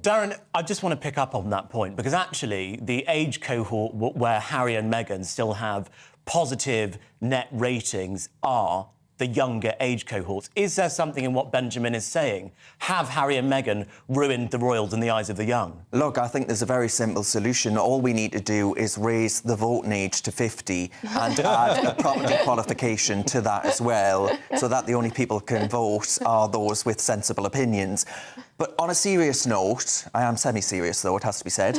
Darren, I just want to pick up on that point, because actually the age cohort where Harry and Meghan still have positive net ratings are the younger age cohorts. Is there something in what Benjamin is saying? Have Harry and Meghan ruined the royals in the eyes of the young? Look, I think there's a very simple solution. All we need to do is raise the voting age to 50 and add a property qualification to that as well, so that the only people who can vote are those with sensible opinions. But on a serious note, I am semi-serious though, it has to be said,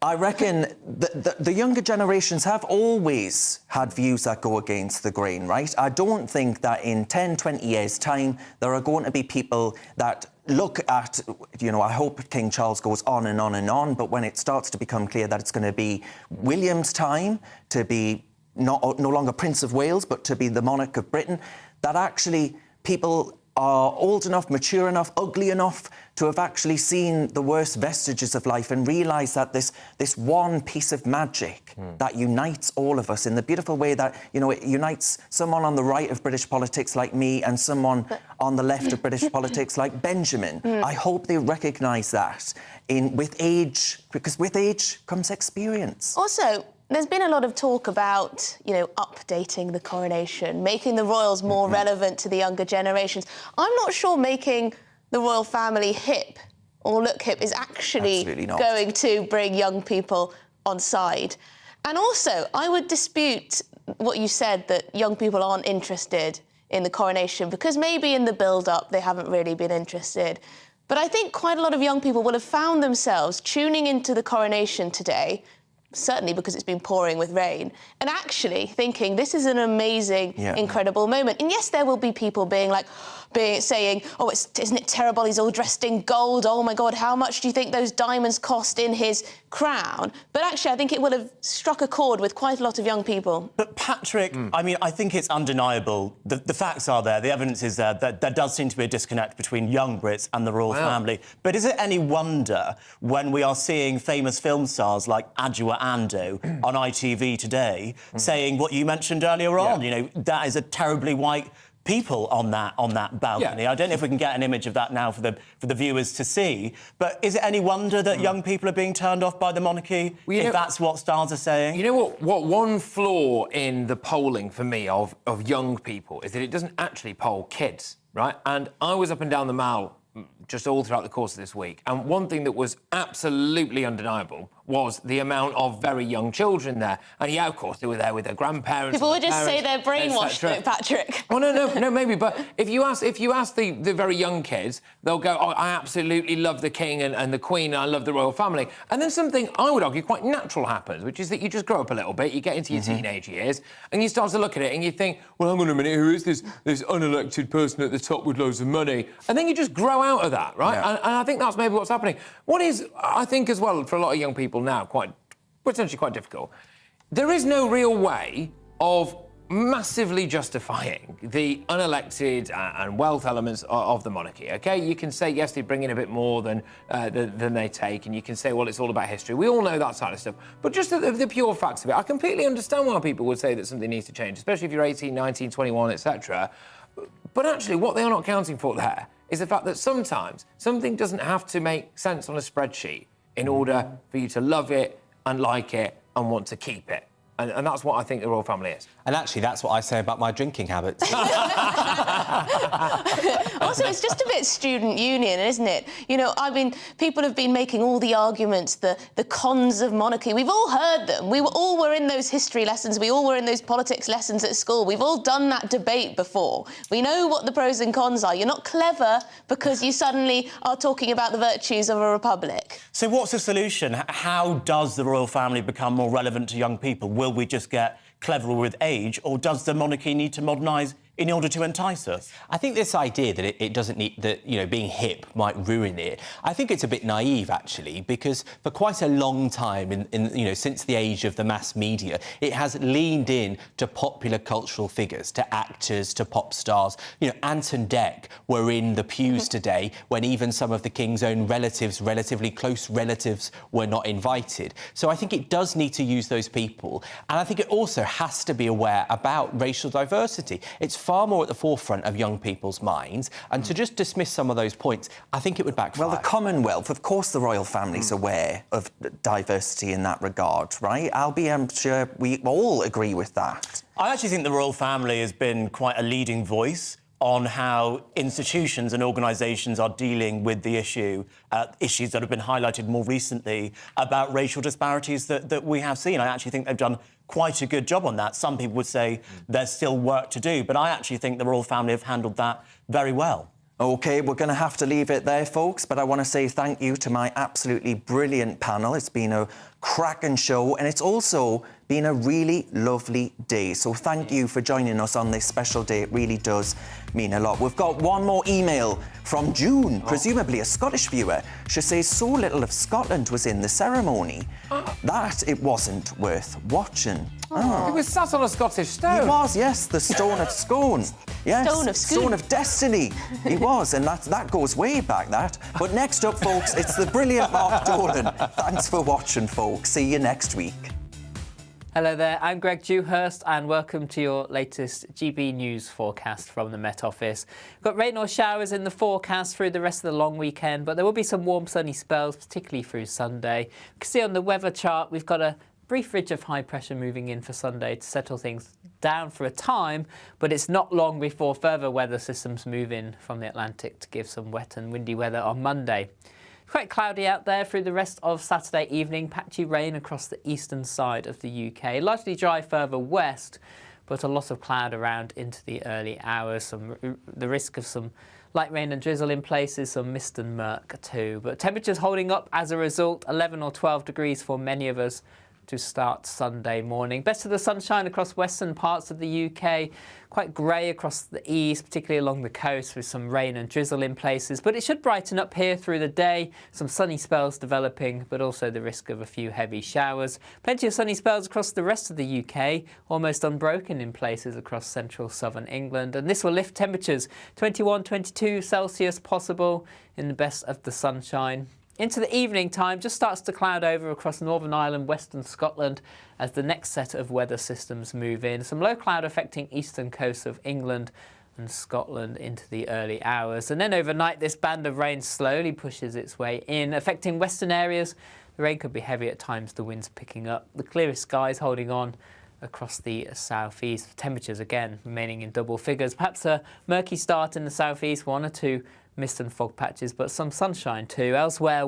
I reckon the younger generations have always had views that go against the grain, right? I don't think that in 10, 20 years' time there are going to be people that look at, you know, I hope King Charles goes on and on and on, but when it starts to become clear that it's going to be William's time to be no longer Prince of Wales, but to be the monarch of Britain, that actually people are old enough, mature enough, ugly enough to have actually seen the worst vestiges of life and realise that this one piece of magic that unites all of us in the beautiful way that, you know, it unites someone on the right of British politics like me and someone on the left of British politics like Benjamin. I hope they recognise that with age, because with age comes experience. Also, there's been a lot of talk about, you know, updating the coronation, making the royals more relevant to the younger generations. I'm not sure making the royal family hip or look hip is actually going to bring young people on side. And also, I would dispute what you said, that young people aren't interested in the coronation, because maybe in the build-up they haven't really been interested. But I think quite a lot of young people will have found themselves tuning into the coronation today certainly because it's been pouring with rain, and actually thinking this is an amazing, incredible moment. And yes, there will be people saying, oh, isn't it terrible, he's all dressed in gold, oh my God, how much do you think those diamonds cost in his crown? But actually, I think it will have struck a chord with quite a lot of young people. But Patrick, I mean, I think it's undeniable. The facts are there, the evidence is there, that there does seem to be a disconnect between young Brits and the royal family. But is it any wonder when we are seeing famous film stars like Adjua Ando on ITV today saying what you mentioned earlier on, you know, that is a terribly white people on that balcony. I don't know if we can get an image of that now for the viewers to see, but is it any wonder that young people are being turned off by the monarchy, if that's what stars are saying? You know what one flaw in the polling for me of young people is that it doesn't actually poll kids, right? And I was up and down the Mall just all throughout the course of this week, and one thing that was absolutely undeniable was the amount of very young children there. And yeah, of course, they were there with their grandparents. People would just say they're brainwashed, though, Patrick. Oh, no, maybe. But if you ask the very young kids, they'll go, oh, I absolutely love the king and the queen, and I love the royal family. And then something, I would argue, quite natural happens, which is that you just grow up a little bit, you get into your teenage years, and you start to look at it and you think, well, hang on a minute, who is this unelected person at the top with loads of money? And then you just grow out of that, right? Yeah. And I think that's maybe what's happening. What is, I think, as well, for a lot of young people now, potentially quite difficult, there is no real way of massively justifying the unelected and wealth elements of the monarchy, OK? You can say, yes, they bring in a bit more than they take, and you can say, well, it's all about history. We all know that side of stuff. But just the pure facts of it, I completely understand why people would say that something needs to change, especially if you're 18, 19, 21, etc. But actually, what they are not counting for there is the fact that sometimes something doesn't have to make sense on a spreadsheet in order for you to love it and like it and want to keep it. And that's what I think the royal family is. And actually, that's what I say about my drinking habits. Also, it's just a bit student union, isn't it? You know, I mean, people have been making all the arguments, the cons of monarchy. We've all heard them. We all were in those history lessons. We all were in those politics lessons at school. We've all done that debate before. We know what the pros and cons are. You're not clever because you suddenly are talking about the virtues of a republic. So what's the solution? How does the royal family become more relevant to young people? Will we just get cleverer with age, or does the monarchy need to modernise in order to entice us? I think this idea that it doesn't need, that, you know, being hip might ruin it, I think it's a bit naive, actually, because for quite a long time, you know, since the age of the mass media, it has leaned in to popular cultural figures, to actors, to pop stars. You know, Ant and Dec were in the pews today when even some of the king's own relatives, relatively close relatives, were not invited. So I think it does need to use those people, and I think it also has to be aware about racial diversity. It's far more at the forefront of young people's minds, and to just dismiss some of those points, I think it would backfire. Well, the Commonwealth, of course the royal family's aware of diversity in that regard, right? I'm sure we all agree with that. I actually think the royal family has been quite a leading voice on how institutions and organisations are dealing with the issues that have been highlighted more recently about racial disparities that we have seen. I actually think they've done quite a good job on that. Some people would say there's still work to do, but I actually think the royal family have handled that very well. OK, we're going to have to leave it there, folks, but I want to say thank you to my absolutely brilliant panel. It's been a cracking show, and it's also been a really lovely day. So thank you for joining us on this special day. It really does mean a lot. We've got one more email from June, presumably a Scottish viewer. She says so little of Scotland was in the ceremony that it wasn't worth watching. He was sat on a Scottish stone. He was, yes, the Stone of Scone. Yes, Stone of Scone. Stone of Destiny. He was, and that goes way back, that. But next up, folks, it's the brilliant Mark Dolan. Thanks for watching, folks. See you next week. Hello there, I'm Greg Dewhurst and welcome to your latest GB News forecast from the Met Office. We've got rain or showers in the forecast through the rest of the long weekend, but there will be some warm sunny spells, particularly through Sunday. You can see on the weather chart we've got a brief ridge of high pressure moving in for Sunday to settle things down for a time, but it's not long before further weather systems move in from the Atlantic to give some wet and windy weather on Monday. Quite cloudy out there through the rest of Saturday evening, patchy rain across the eastern side of the UK. Largely dry further west, but a lot of cloud around into the early hours. The risk of some light rain and drizzle in places, some mist and murk too. But temperatures holding up as a result, 11 or 12 degrees for many of us to start Sunday morning. Best of the sunshine across western parts of the UK. Quite grey across the east, particularly along the coast, with some rain and drizzle in places. But it should brighten up here through the day. Some sunny spells developing, but also the risk of a few heavy showers. Plenty of sunny spells across the rest of the UK, almost unbroken in places across central southern England. And this will lift temperatures 21, 22 Celsius possible in the best of the sunshine. Into the evening time, just starts to cloud over across Northern Ireland, western Scotland, as the next set of weather systems move in. Some low cloud affecting eastern coasts of England and Scotland into the early hours. And then overnight, this band of rain slowly pushes its way in, affecting western areas. The rain could be heavy at times, the winds picking up. The clearest skies holding on across the southeast. Temperatures, again, remaining in double figures. Perhaps a murky start in the southeast, 1 or 2 mist and fog patches, but some sunshine too. Elsewhere,